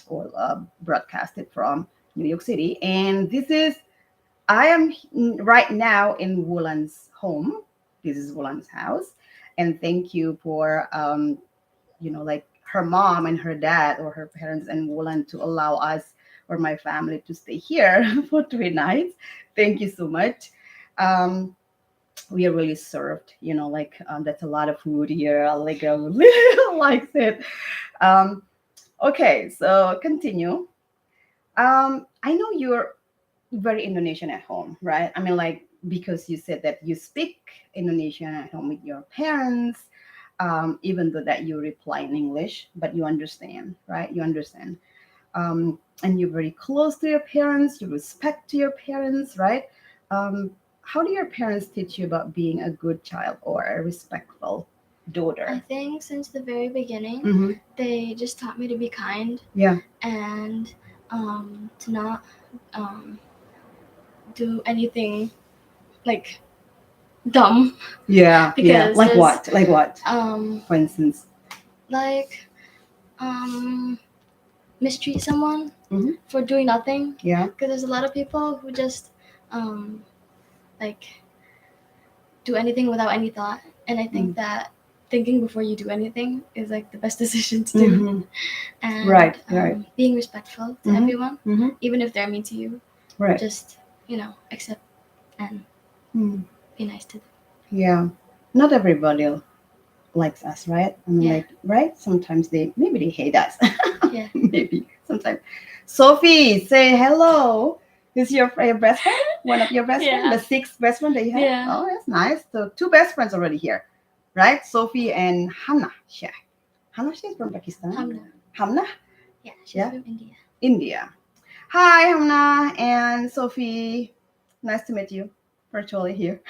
or broadcasted from New York City. And I am right now in Wulan's home. This is Wulan's house. And thank you for, like her mom and her dad or her parents and Wulan to allow us or my family to stay here for 3 nights. Thank you so much. Um, we are really served, like that's a lot of food here. Like likes it. Um, okay, so continue. I know you're very Indonesian at home, right? I mean, like because you said that you speak Indonesian at home with your parents, even though that you reply in English, but you understand, right? You understand, and you're very close to your parents. You respect to your parents, right? How do your parents teach you about being a good child or a respectful I daughter? think since the very beginning, Mm-hmm. they just taught me to be kind Yeah. and to not do anything like dumb. Yeah. Yeah. Because Like there's what? Like what? For instance. like mistreat someone Mm-hmm. for doing nothing. Yeah. Because there's a lot of people who just like do anything without any thought, and I think that thinking before you do anything is like the best decision to do. Mm-hmm. And Right, right. being respectful to Mm-hmm. everyone, Mm-hmm. even if they're mean to you, Right. just accept and Mm. be nice to them. Yeah. Not everybody likes us, right? I mean, Yeah. like, right? Sometimes maybe they hate us. Yeah. Maybe sometimes. Sophie, say hello. Is your best friend? One of your best friend? Yeah. The sixth best friend that you have? Yeah. Oh, that's nice. So two best friends already here, right? Sophie and Hannah Shah. Hannah Shah is from Pakistan. Hamna. Hamna? Yeah, she's Yeah. from India. India. Hi, Hamna and Sophie. Nice to meet you virtually here.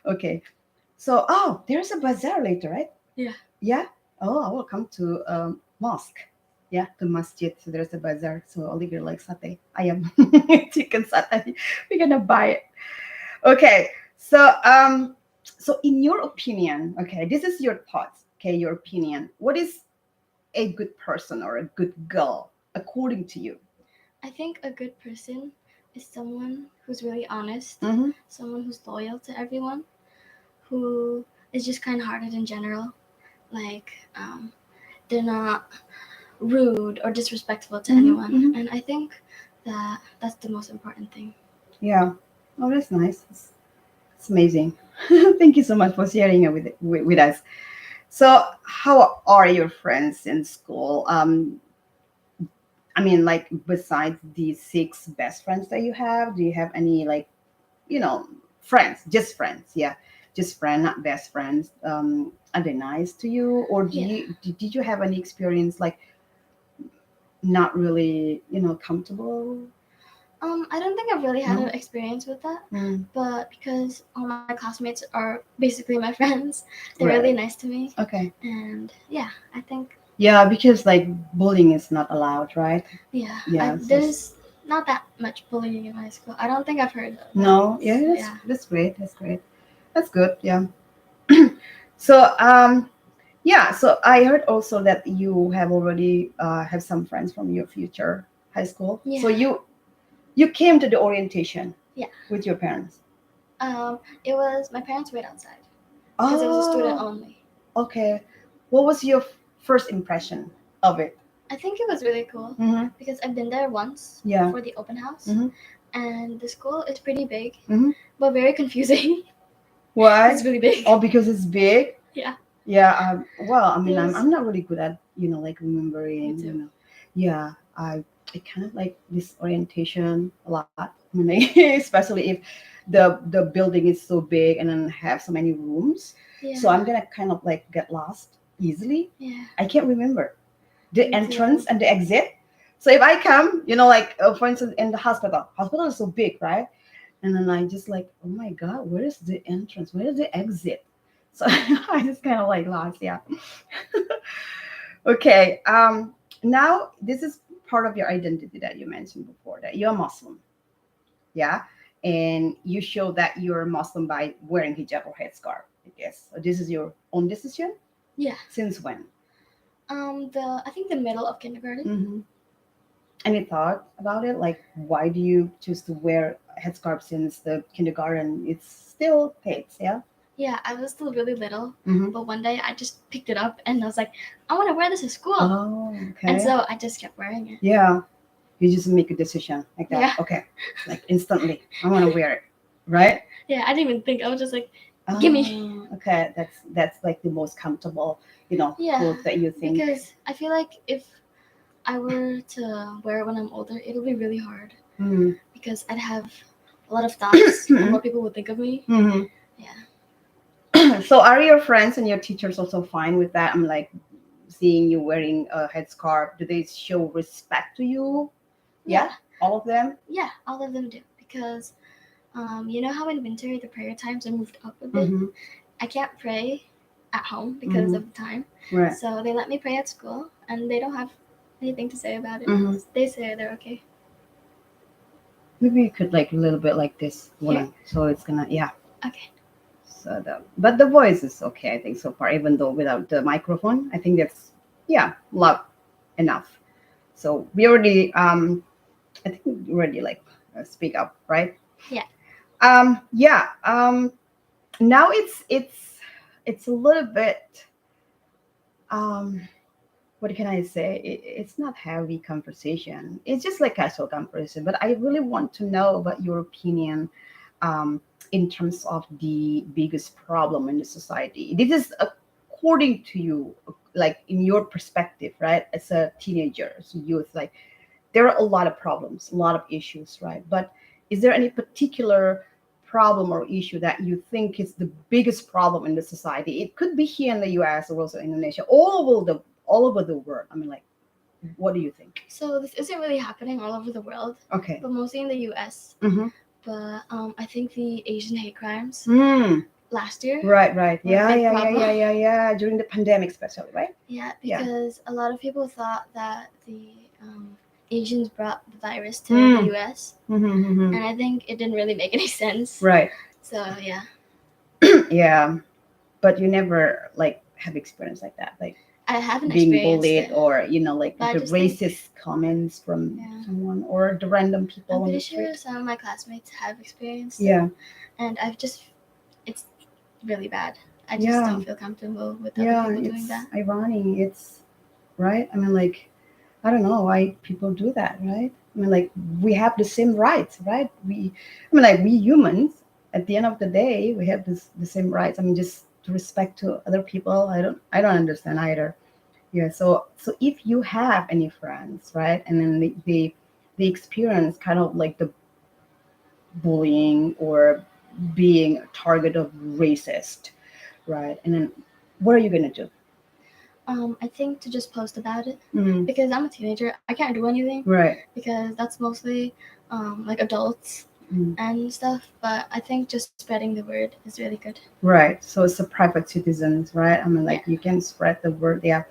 Okay. So, oh, there's a bazaar later, right? Yeah. Yeah. Oh, I will come to mosque. Yeah, to masjid. So there's a bazaar. So Oliver likes satay. I am chicken satay. We're gonna buy it. Okay. So in your opinion, okay, this is your thoughts. Okay, your opinion. What is a good person or a good girl according to you? I think a good person is someone who's really honest, Mm-hmm. someone who's loyal to everyone, who is just kind-hearted in general. Like, they're not rude or disrespectful to anyone. Mm-hmm. And I think that that's the most important thing. Yeah. Oh, that's nice. It's amazing. Thank you so much for sharing it with us. So, how are your friends in school? I mean, like, besides the six best friends that you have, do you have any, like, friends? Just friends, yeah, just friend, not best friends. Are they nice to you, or Yeah. did you have any experience like not really, comfortable? I don't think I've really had No? an experience with that, Mm, but because all my classmates are basically my friends, they're right. really nice to me. Okay. And yeah, I think Yeah, because like bullying is not allowed, right? yeah, Yeah. there's not that much bullying in my school. I don't think I've heard of that. No. Yeah. So, That's yeah. that's great. That's great. That's good. Yeah. So yeah, so I heard also that you have already have some friends from your future high school. So Yeah. you came to the orientation. Yeah. With your parents. It was my parents wait outside because it was a student Oh, only. okay. What was your first impression of it? I think it was really cool Mm-hmm. because I've been there once Yeah. for the open house, Mm-hmm. and the school is pretty big, Mm-hmm. but very confusing. Why? It's really big. Oh, because it's big. Yeah. Yeah. Well, I mean, I'm There's I'm not really good at like me remembering. too. Yeah. I kind of like this orientation a lot. I mean, like, especially if the building is so big and then have so many rooms. Yeah. So I'm gonna kind of like get lost easily. Yeah. I can't remember the Me entrance too. and the exit. So if I come, like for instance in the hospital is so big, right? And then I just like, oh my god, where is the entrance? Where is the exit? So I just kind of like lost, yeah. Okay. Now this is part of your identity that you mentioned before that you're Muslim, yeah, and you show that you're Muslim by wearing hijab or headscarf. I guess so. This is your own decision. Yeah. Since when? I think the middle of kindergarten. Mm-hmm. Any thought about it? Like, why do you choose to wear a headscarf since the kindergarten? It's still paid, yeah. Yeah, I was still really little, Mm-hmm. but one day I just picked it up and I was like, I want to wear this at school. Oh, okay. And so I just kept wearing it. Yeah, you just make a decision like that. Yeah. Okay, like instantly, I want to wear it, right? Yeah, I didn't even think. I was just like, gimme. Okay, that's like the most comfortable, Yeah, clothes that you think. because I feel like if I were to wear it when I'm older, it'll be really hard Mm-hmm. because I'd have a lot of thoughts on what people would think of me. Mm-hmm. Yeah. So are your friends and your teachers also fine with that? I'm like seeing you wearing a headscarf. Do they show respect to you? Yeah, all of them. Yeah, all of them do because you know how in winter the prayer times are moved up a bit. Mm-hmm. I can't pray at home because of the time. Right. So they let me pray at school, and they don't have anything to say about it. Mm-hmm. They say they're okay. Maybe you could like a little bit like this, Here? so it's gonna Okay. So but the voice is okay, I think so far. Even though without the microphone, I think that's loud enough. So we already I think we already like speak up, right? Yeah. Yeah. Now it's it's a little bit, um, what can I say? It's not heavy conversation. It's just like casual conversation. But I really want to know about your opinion, um, in terms of the biggest problem in the society. This is according to you, like in your perspective, right? As a teenager, as a youth, like there are a lot of problems, a lot of issues, right? But is there any particular problem or issue that you think is the biggest problem in the society? It could be here in the US or also Indonesia, all over the world. I mean, like, what do you think? So this isn't really happening all over the world, Okay. but mostly in the US. Mm-hmm. But I think the Asian hate crimes Mm. last year. Right, right. were a Yeah, big yeah, yeah, problem. yeah, yeah, yeah. During the pandemic, especially, right? Yeah, Yeah. because a lot of people thought that the Asians brought the virus to Mm. the US, Mm-hmm, mm-hmm. and I think it didn't really make any sense. Right. So yeah, Yeah. But you never like have experience like that, like I haven't being experienced bullied it. or like But I the just think- racist comments from Yeah. someone or the random people I'm on the pretty sure street. some of my classmates have experienced Yeah. it, and it's really bad. I just Yeah. don't feel comfortable with Yeah, other people doing it's that. ironic. It's right. I mean, like, I don't know why people do that, right? I mean, like, we have the same rights, right? I mean, like, we humans, at the end of the day, we have the same rights. I mean, just to respect to other people. I don't understand either. Yeah. So if you have any friends, right, and then they experience kind of like the bullying or being a target of racist, right, and then what are you gonna do? I think to just post about it Mm, because I'm a teenager. I can't do anything right. because that's mostly like adults Mm. and stuff. But I think just spreading the word is really good. Right. So it's a private citizens, right? I mean, like you can spread the word. Yeah.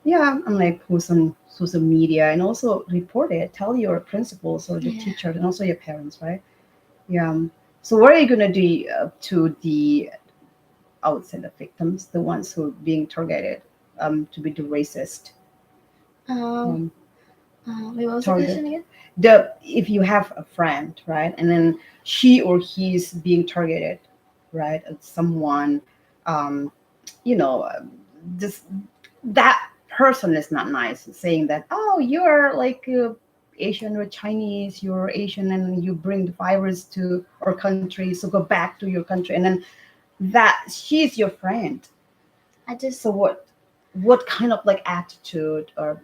Yeah. I'm like post on social media and also report it. Tell your principals or the Yeah. teacher and also your parents, right? Yeah. So what are you gonna do to the, I would say, the victims, the ones who are being targeted, to be the racist, Um, wait, what was the target? question again? If you have a friend, right, and then she or he's being targeted, right, someone, um, you know, just that person is not nice, saying that, oh, you're like Asian or Chinese, you're Asian, and you bring the virus to our country, so go back to your country, and then that she's your friend. I just So what kind of like attitude or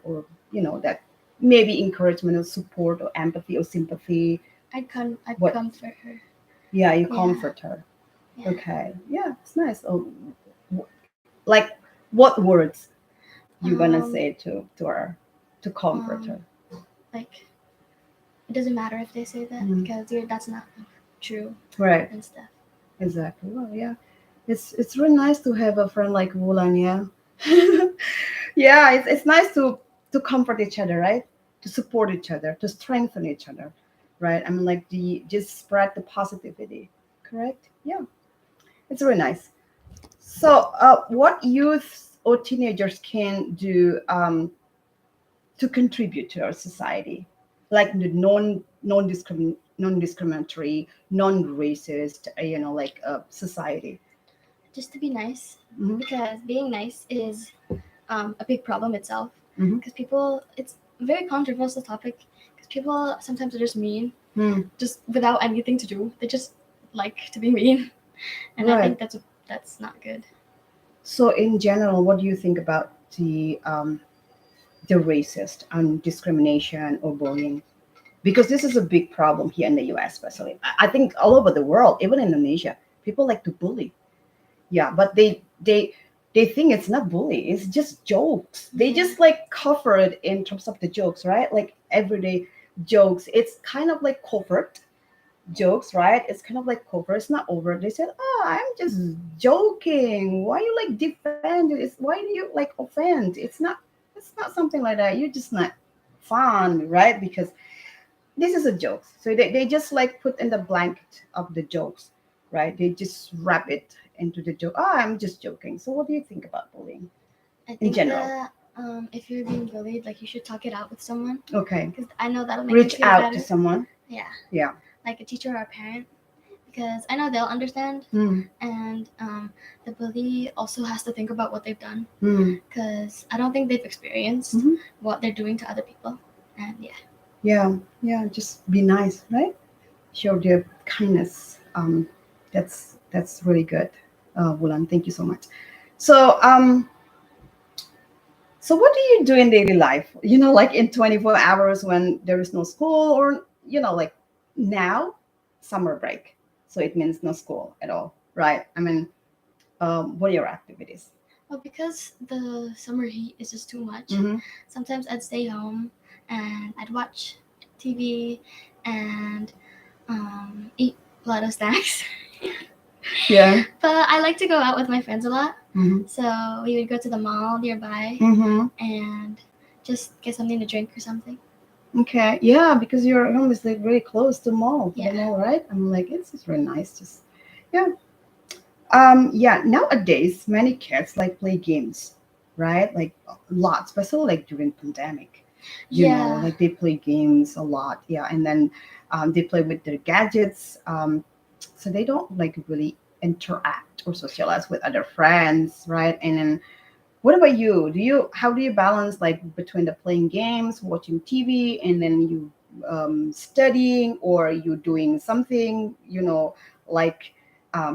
that maybe encouragement or support or empathy or sympathy? I'd What? comfort her. Yeah, you Yeah. comfort her. Yeah. Okay, yeah, it's nice. Oh, like what words you gonna say to her to comfort her? Like it doesn't matter if they say that Mhm. because that's not true Right, and stuff. exactly. Well, yeah, it's really nice to have a friend like Wulan. Yeah. Yeah, it's nice to comfort each other, right? To support each other, to strengthen each other, right? I mean, like the just spread the positivity, correct? Yeah, it's really nice. So, what youth or teenagers can do, to contribute to our society, like the non discriminatory, non-racist, like society. Just to be nice Mhm. because being nice is a big problem itself. Mhm. Because people, it's a very controversial topic. Because people sometimes are just mean, Mm. just without anything to do. They just like to be mean, and I think Right. that's not good. So, in general, what do you think about the racist and discrimination or bullying? Because this is a big problem here in the US, especially. I think all over the world, even Indonesia, people like to bully. Yeah, but they think it's not bully. It's just jokes. They Yeah. just like cover it in terms of the jokes, right? Like everyday jokes. It's kind of like covert jokes, right? It's kind of like covert. It's not overt. They said, "Oh, I'm just joking. Why you like defend it? Why do you like offend? It's not something like that. You're just not fun, right? Because this is a joke." So they just like put in the blanket of the jokes, right? They just wrap it into the joke. Oh, I'm just joking. So what do you think about bullying I in think general? that if you're being bullied, like you should talk it out with someone. Okay. Because I know that'll make Reach you feel out better. to someone. Yeah. Yeah. Like a teacher or a parent. because I know they'll understand, Mm. and the bully also has to think about what they've done, Mm. because I don't think they've experienced Mhm. what they're doing to other people. And Yeah, just be nice, right? Show their kindness. That's really good, Wulan. Thank you so much. So, so what do you do in daily life? Like in 24 hours when there is no school, or like now, summer break. So it means no school at all, right? I mean, what are your activities? well, because the summer heat is just too much, Mm-hmm. sometimes I'd stay home and I'd watch TV and eat a lot of snacks. Yeah. But I like to go out with my friends a lot. Mm-hmm. So we would go to the mall nearby Mm-hmm. and just get something to drink or something. Okay. Yeah, because your home is like really close to mall, to the Yeah. mall, right? I'm like, it's just really nice. Just yeah. Yeah. Nowadays, many kids like play games, right? Like a lot, especially like during pandemic. Yeah. Like they play games a lot. Yeah, and then they play with their gadgets. So they don't like really interact or socialize with other friends, right? And then what about you? How do you balance like between the playing games, watching TV, and then you studying, or you doing something, like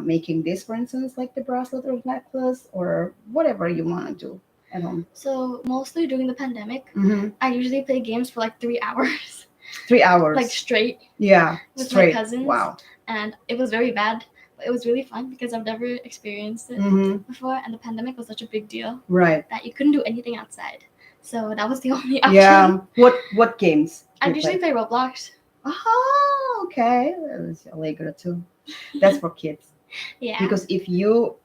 making this, for instance, like the bracelet or necklace, or whatever you want to do at home? So mostly during the pandemic, Mm-hmm. I usually play games for like 3 hours, 3 hours. like straight Yeah, with straight. my cousins. Wow. And it was very bad, but it was really fun because I've never experienced it Mm-hmm. before, and the pandemic was such a big deal Right. that you couldn't do anything outside. So that was the only option. Yeah. What games? I do you usually play Roblox. Oh, okay. That's illegal too. That's for kids. Yeah. Because if you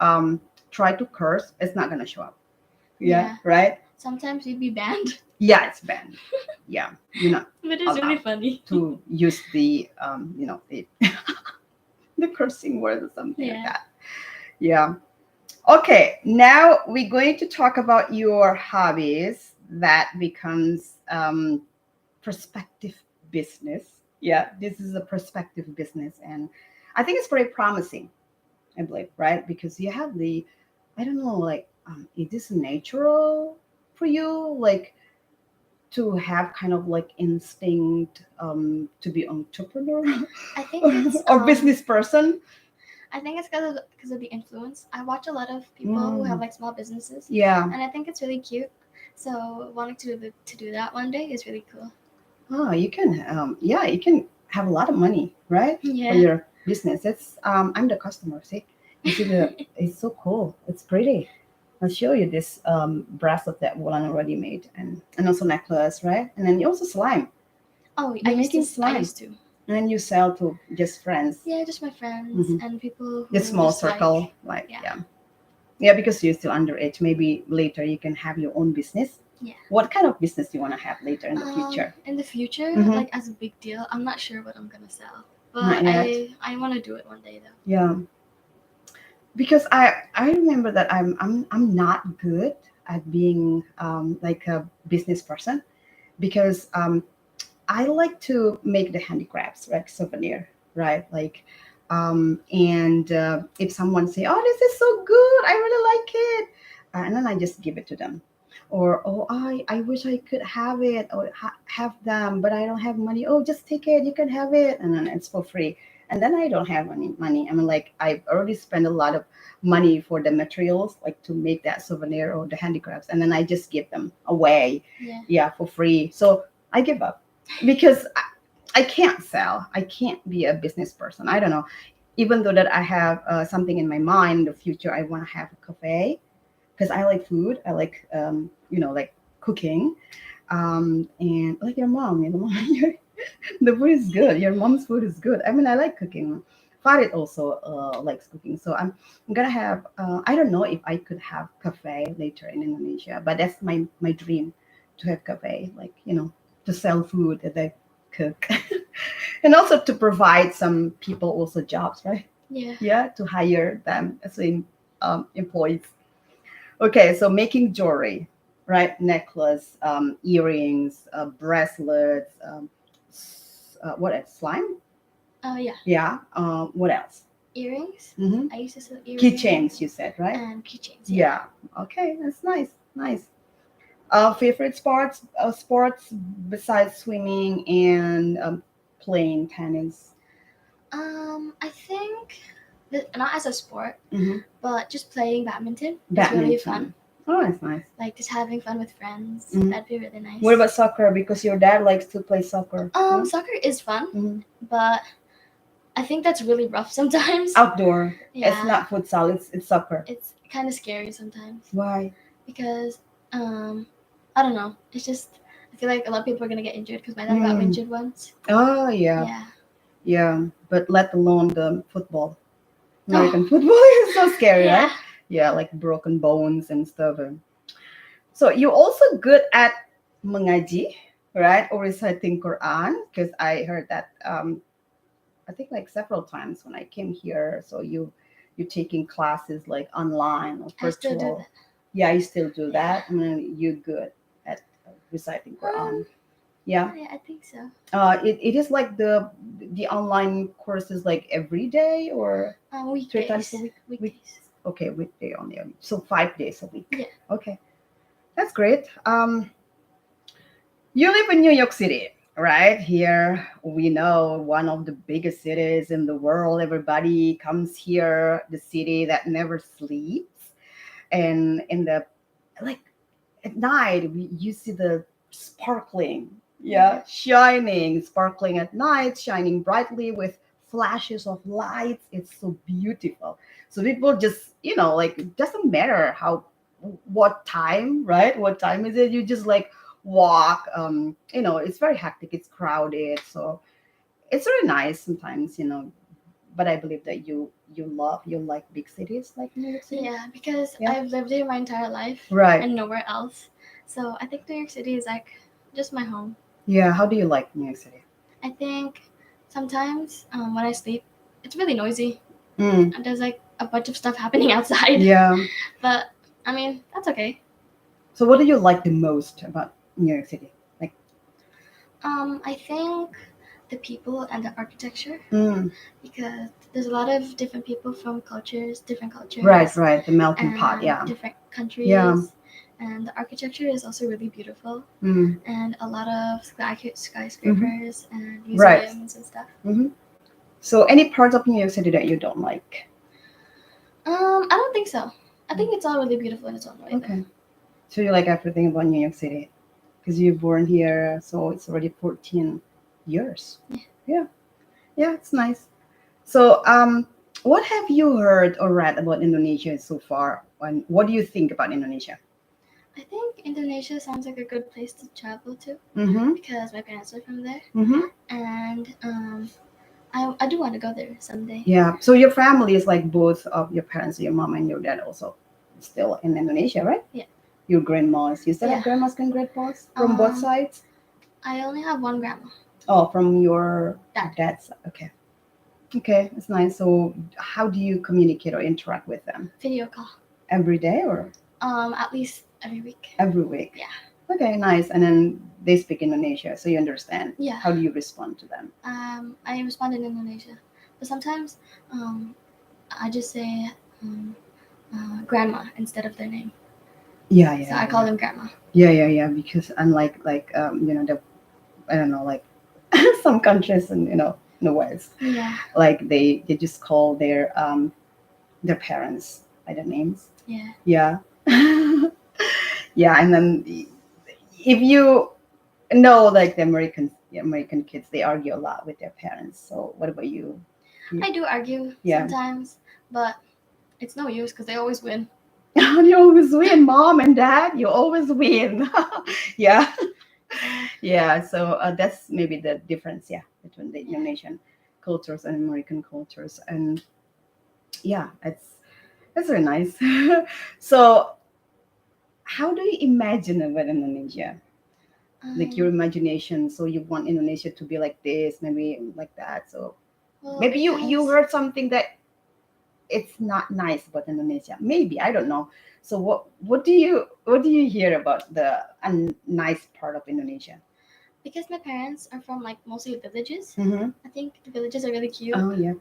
try to curse, it's not gonna show up. Yeah. Right? Sometimes you'd be banned. Yeah, it's banned. Yeah, you're not But it's really allowed funny. to use the the cursing word or something like Yeah. that. Yeah. Okay, now we're going to talk about your hobbies that becomes prospective business. Yeah, this is a prospective business, and I think it's very promising. I believe, right? Because you have I don't know, like, is this natural for you, like, to have kind of like instinct to be entrepreneur I think it's or business person? I think it's because of the influence. I watch a lot of people who have like small businesses, Yeah. and I think it's really cute. So wanting to do that one day is really cool. Oh, you can, you can have a lot of money, right? Yeah. For your business. It's I'm the customer. See, you see it's so cool. It's pretty. I'll show you this bracelet that Wulan already made, and also necklace, right? And then you also slime. Oh, You're making slime. I used to. And then you sell to just friends. Yeah, just my friends Mhm. and people who The small just circle, yeah. Yeah, because you're still underage. Maybe later you can have your own business. Yeah. What kind of business do you want to have later in the future? In the future, Mhm. like as a big deal, I'm not sure what I'm gonna sell, Not but yet. I want to do it one day though. Yeah, because I remember that I'm not good at being like a business person, because I like to make the handicrafts, like souvenir, right? Like, and if someone say, "Oh, this is so good, I really like it," and then I just give it to them, or "Oh, I wish I could have it, or have them, but I don't have money." "Oh, just take it, you can have it," and then it's for free. And then I don't have any money. I mean, like, I've already spent a lot of money for the materials, like to make that souvenir or the handicrafts, and then I just give them away, Yeah, for free. So I give up, because I can't sell. I can't be a business person. I don't know. Even though that I have something in my mind in the future, I want to have a cafe, because I like food. I like, like cooking. And like your mom, the food is good. Your mom's food is good. I mean, I like cooking. Farid also likes cooking. So I'm gonna have. I don't know if I could have cafe later in Indonesia, but that's my dream, to have cafe, like, to sell food that I cook, and also to provide some people also jobs, right? yeah. Yeah, to hire them as employees. Okay, so making jewelry, right? Necklace, earrings, bracelets. What else? Slime? Yeah. Yeah. What else? earrings. Mm-hmm. I used to sell earrings. Keychains, you said, right? And keychains. Yeah. Okay, that's nice. Nice. Favorite sports besides swimming and playing tennis. I think that not as a sport, Mm-hmm. but just playing badminton is really fun. Oh, that's nice. Like just having fun with friends. Mhm. That'd be really nice. What about soccer? Because your dad likes to play soccer. No? Soccer is fun, Mhm. but I think that's really rough sometimes. Outdoor. Yeah. It's not futsal. It's soccer. It's kind of scary sometimes Why? because I don't know. It's just I feel like a lot of people are gonna get injured because my dad got injured once. Oh yeah. Yeah. Yeah, but let alone the football. American football is so scary, Yeah. right? Yeah, like broken bones and stuff. So you're also good at mengaji, right? Or reciting Quran, because I heard that I think like several times when I came here. So you're taking classes like online or I still do virtual. that. Yeah, you still do that. I mean, you're good at reciting Quran. Yeah. Yeah, I think so. It is like the online courses like every day or Weekdays. 3 times a week. Weekdays. Okay, weekday only. So 5 days a week. Yeah. Okay, that's great. You live in New York City, right? Here we know one of the biggest cities in the world. Everybody comes here, the city that never sleeps, and in the like at night you see the sparkling, yeah, shining, sparkling at night, shining brightly with flashes of lights. It's so beautiful. So people just, like it doesn't matter what time, right? What time is it? You just like walk. It's very hectic, it's crowded. So it's really nice sometimes, but I believe that you like big cities like New York City. Yeah, because Yeah. I've lived here my entire life. Right. And nowhere else. So I think New York City is like just my home. Yeah. How do you like New York City? I think sometimes when I sleep, it's really noisy. Mm. And there's like a bunch of stuff happening outside. Yeah. But I mean, that's okay. So what do you like the most about New York City? Like, I think the people and the architecture, mm. because there's a lot of different people from different cultures. Right, the melting pot, and yeah. different countries. Yeah. And the architecture is also really beautiful. Mm. And a lot of skyscrapers and museums Right. and stuff. Mm-hmm. So any parts of New York City that you don't like? I don't think so. I think it's all really beautiful in its own way. Okay. So you like everything about New York City? Because you're born here, so it's already 14 years. Yeah, it's nice. So what have you heard or read about Indonesia so far? And what do you think about Indonesia? I think Indonesia sounds like a good place to travel to Mm-hmm. because my parents are from there. Mm-hmm. And I do want to go there someday. Yeah. So your family is like both of your parents, your mom and your dad also still in Indonesia, right? Yeah. Your grandmas. You still have grandmas and grandpas from both sides? I only have one grandma. Oh, from your Dad. dad's side. Okay. Okay, that's nice. So how do you communicate or interact with them? Video call. Every day or? At least every week. Every week. Yeah. Okay, nice. And then they speak Indonesia, so you understand. Yeah. How do you respond to them? I respond in Indonesia, but sometimes I just say grandma instead of their name. Yeah. So I call them grandma. Yeah. Because unlike the I don't know, like some countries in the West, Yeah. like they just call their parents by their names. Yeah. Yeah. Yeah, and then if you know, like the American kids, they argue a lot with their parents. So what about you? I do argue sometimes, but it's no use because they always win. You always win, mom and dad. You always win. Yeah. Yeah. So that's maybe the difference, between the Indonesian cultures and American cultures, and yeah, it's very nice. So, how do you imagine about Indonesia? Like your imagination. So you want Indonesia to be like this, maybe like that. So maybe you heard something that it's not nice about Indonesia. Maybe, I don't know. So what do you hear about the nice part of Indonesia? because my parents are from like mostly villages. Mm-hmm. I think the villages are really cute. Oh yeah,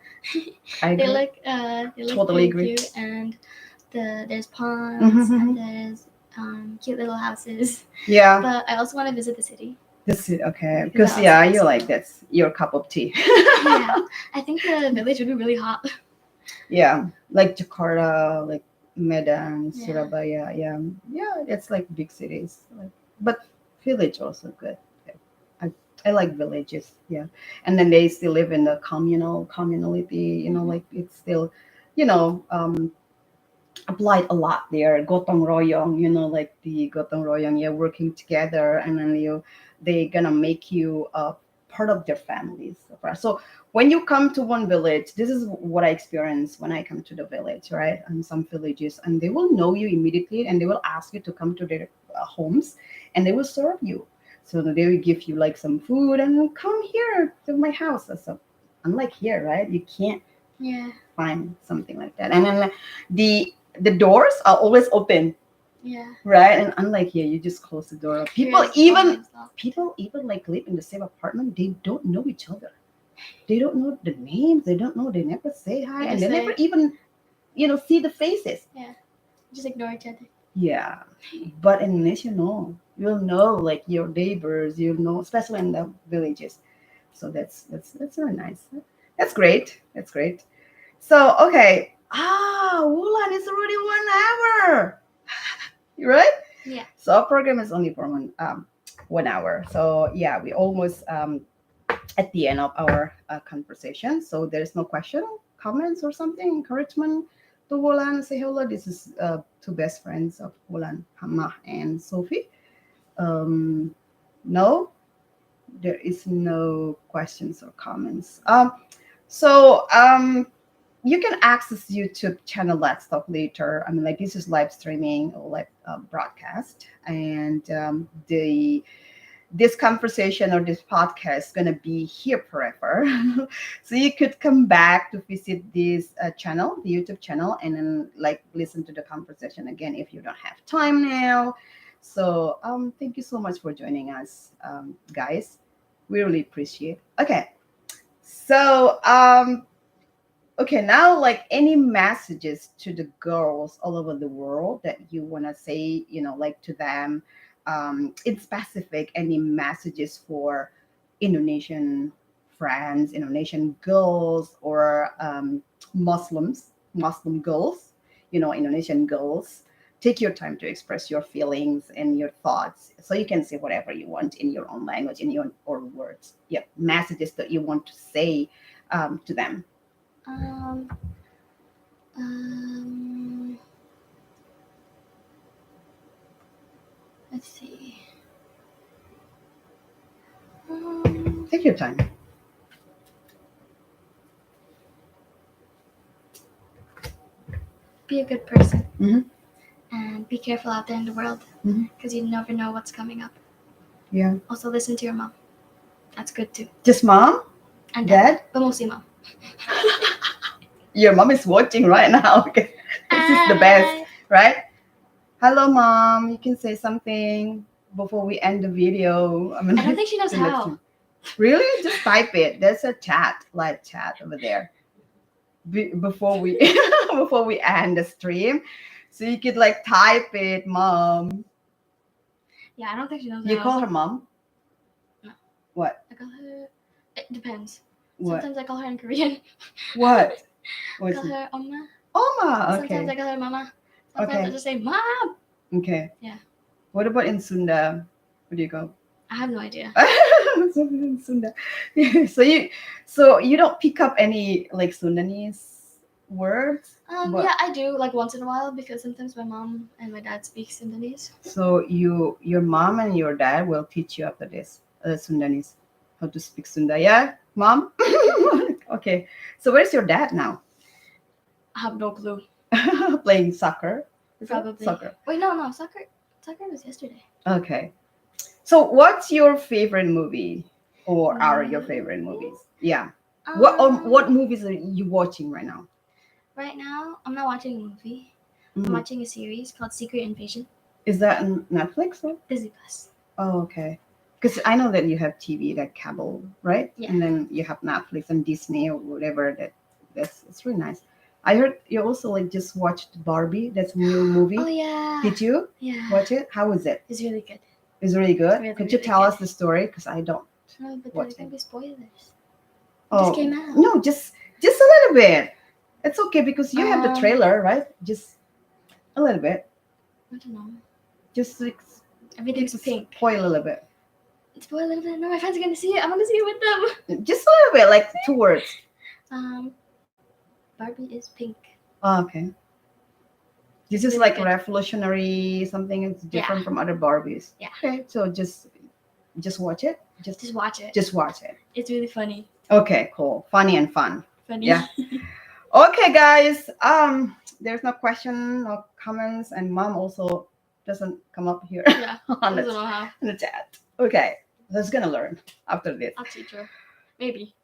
I They agree. look Totally really agree. cute, and there's ponds Mm-hmm. and there's cute little houses. Yeah, But I also want to visit the city this is okay because because I also yeah, want to you see like them. that's your cup of tea. Yeah, I think the village would be really hot. Yeah, like Jakarta, like Medan, Yeah. Surabaya. Yeah, yeah, it's like big cities. Like, but village also good. Yeah. I I like villages. Yeah, and then they still live in the communality. Mhm. Like it's still, you know, applied a lot there. Gotong royong. Like the gotong royong. Yeah, working together, and then they gonna make you part of their families. So when you come to one village, this is what I experience when I come to the village, right? And some villages, and they will know you immediately, and they will ask you to come to their homes, and they will serve you. So they will give you like some food and come here to my house. So unlike here, right? You can't Yeah. find something like that. And then the doors are always open, Yeah. right? And unlike here, you just close the door. People Here's even always locked. people even like live in the same apartment. They don't know each other. They don't know the names. They don't know. They never say hi, They and just they never say, even see the faces. yeah, just ignore each other. Yeah, but in Indonesia, no. You'll know like your neighbors. You'll know, especially in the villages. So that's really nice. That's great. That's great. So okay. Wulan is already 1 hour. You right? Yeah. So our program is only for 1 hour. So yeah, we almost at the end of our conversation. So there's no question, comments, or something, encouragement to Wulan. Say hello. This is two best friends of Wulan, Hama and Sophie. Um, no, there is no questions or comments. So you can access YouTube channel Let's Talk Later. I mean, like this is live streaming or live broadcast, and the this conversation or this podcast is gonna be here forever. So you could come back to visit this channel, the YouTube channel, and then like listen to the conversation again if you don't have time now. So thank you so much for joining us, guys. We really appreciate. Okay, so okay, now like any messages to the girls all over the world that you want to say, like to them, in specific, any messages for Indonesian friends, Indonesian girls, or Muslim girls, Indonesian girls. Take your time to express your feelings and your thoughts, so you can say whatever you want in your own language, in your own words. Yeah, messages that you want to say to them. Um. Um. Let's see. Take your time. Be a good person Mm-hmm. and be careful out there in the world Mhm. because you never know what's coming up. Yeah. Also, listen to your mom. That's good too. Just mom? And Dad? but mostly mom. Your mom is watching right now. Okay. This is the best, Hi. right? Hello, mom. You can say something before we end the video. I mean, I don't think she knows the live how. stream. Really? Just type it. There's a chat, live chat over there. Before we before we end the stream, so you could like type it, mom. Yeah, I don't think she knows You how. call her mom? No. What? I call her. It depends. What? Sometimes I call her in Korean. What? I What's call it? her Oma. Oma. Sometimes I Okay. call her Mama. Sometimes I Okay. just say Mom. Okay. Yeah. What about in Sunda? What do you go? I have no idea. In Sunda. So you don't pick up any like Sundanese words, but Yeah, I do like once in a while because sometimes my mom and my dad speak Sundanese. so your mom and your dad will teach you after this Sundanese, how to speak Sunda. Yeah, mom. Okay. So where's your dad now? I have no clue. Playing soccer. Is it? Probably. Soccer. Wait, no. Soccer was yesterday. Okay. So what's your favorite movie, or are your favorite movies? Yeah. What movies are you watching right now? Right now, I'm not watching a movie. I'm Mhm. watching a series called Secret Invasion. Is that on Netflix? Or? Disney Plus. Oh, okay. Because I know that you have TV, that cable, right? Yeah. And then you have Netflix and Disney or whatever. That's it's really nice. I heard you also like just watched Barbie. That's a new movie. Oh yeah. Did you Yeah. watch it? How was it? It's really good. It's really good. Really, Could you really tell good. us the story? Because I don't. No, but Watch there's gonna it. be spoilers. It Oh just came out. no, just a little bit. It's okay because you have the Um, trailer, right? Just a little bit. I don't know. Just like Everything's just pink. spoil a little bit. Spoil a little bit. No, my friends are gonna see it. I want to see it with them. Just a little bit, like 2 words. Um, Barbie is pink. Oh, okay. This is Really like good. revolutionary, something that's different Yeah. from other Barbies. Yeah. Okay, so just watch it. Just watch it. Just watch it. It's really funny. Okay, cool. Funny and fun. Funny. Yeah. Okay, guys. There's no question, no comments, and mom also doesn't come up here Yeah. I on don't the, know how. on the chat. Okay, so it's gonna learn after this. I'll teach her. Maybe.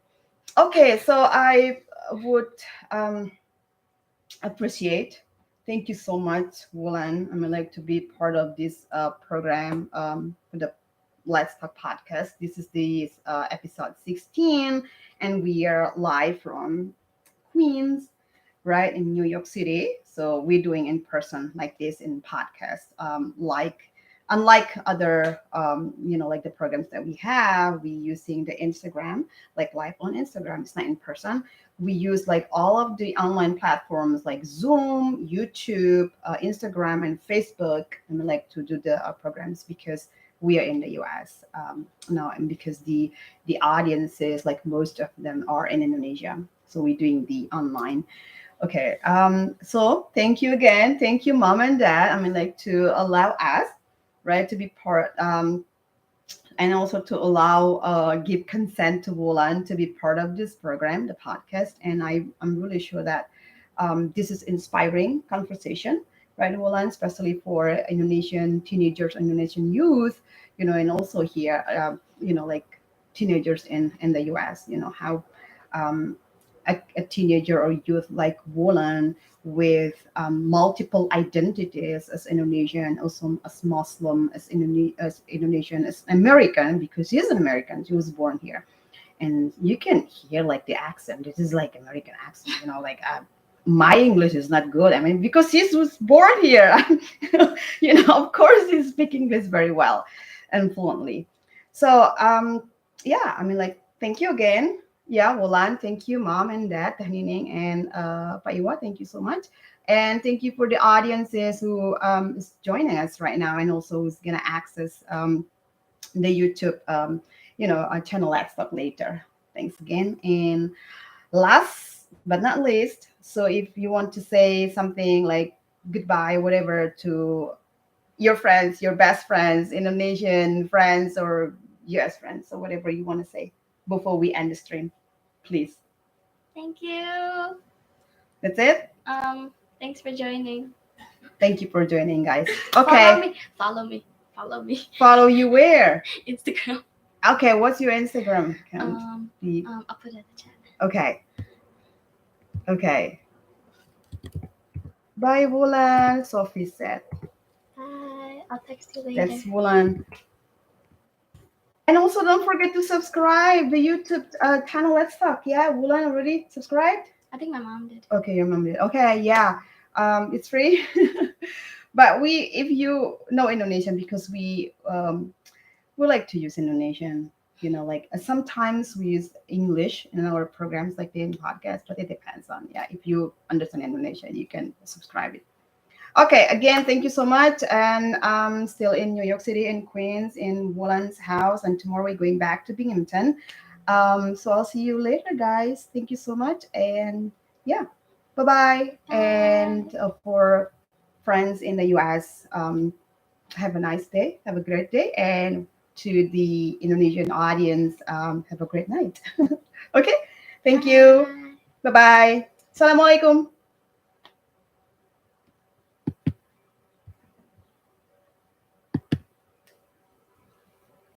Okay, so I would appreciate. Thank you so much, Wulan. I mean, like to be part of this program for the Let's Talk podcast. This is the episode 16, and we are live from Queens, right in New York City. So we're doing in person like this in podcast. Like unlike other, like the programs that we have, we using the Instagram, like live on Instagram. It's not in person. We use like all of the online platforms like Zoom, YouTube, Instagram, and Facebook. I mean, like to do the programs because we are in the US now, and because the audiences, like most of them, are in Indonesia. So we're doing the online. Okay. So thank you again. Thank you, mom and dad. I mean, like to allow us, right, to be part, and also to allow, give consent to Wulan to be part of this program, the podcast. And I'm really sure that this is inspiring conversation, right, Wulan, especially for Indonesian teenagers, Indonesian youth, and also here, like teenagers in the US, how a teenager or youth like Wulan with multiple identities as Indonesian, also as Muslim, as Indonesian, as American, because he's an American. He was born here. And you can hear like the accent. This is like American accent, like my English is not good. I mean, because he was born here, of course he's speaking this very well and fluently. So, yeah, I mean, like, thank you again. Yeah, Wulan, thank you, mom and dad, Teh Nining and Pak Iwa, thank you so much. And thank you for the audiences who is joining us right now and also who's going to access the YouTube, channel Let's Talk later. Thanks again. And last but not least, so if you want to say something like goodbye, whatever, to your friends, your best friends, Indonesian friends or US friends, or whatever you want to say before we end the stream, please. Thank you. That's it. Thanks for joining. Thank you for joining, guys. Follow Okay. me. Follow me. Follow me. Follow you where? Instagram. Okay, what's your Instagram account? I'll put it in the chat. Okay. Okay. Bye, Wulan. Sophie said. Bye. I'll text you later. That's Wulan. And also, don't forget to subscribe the YouTube channel. Let's Talk. Yeah, Wulan already subscribed. I think my mom did. Okay, your mom did. Okay, yeah. It's free. But if you know Indonesian, because we like to use Indonesian. Like sometimes we use English in our programs, like the podcast, but it depends on, if you understand Indonesian, you can subscribe it. Okay, again, thank you so much. And I'm still in New York City, in Queens, in Wulan's house, and tomorrow we're going back to Binghamton. So I'll see you later, guys. Thank you so much. And yeah, bye-bye. Bye. And for friends in the US, have a nice day. Have a great day. And to the Indonesian audience, have a great night. Okay, thank you. Bye. Bye-bye. Assalamualaikum.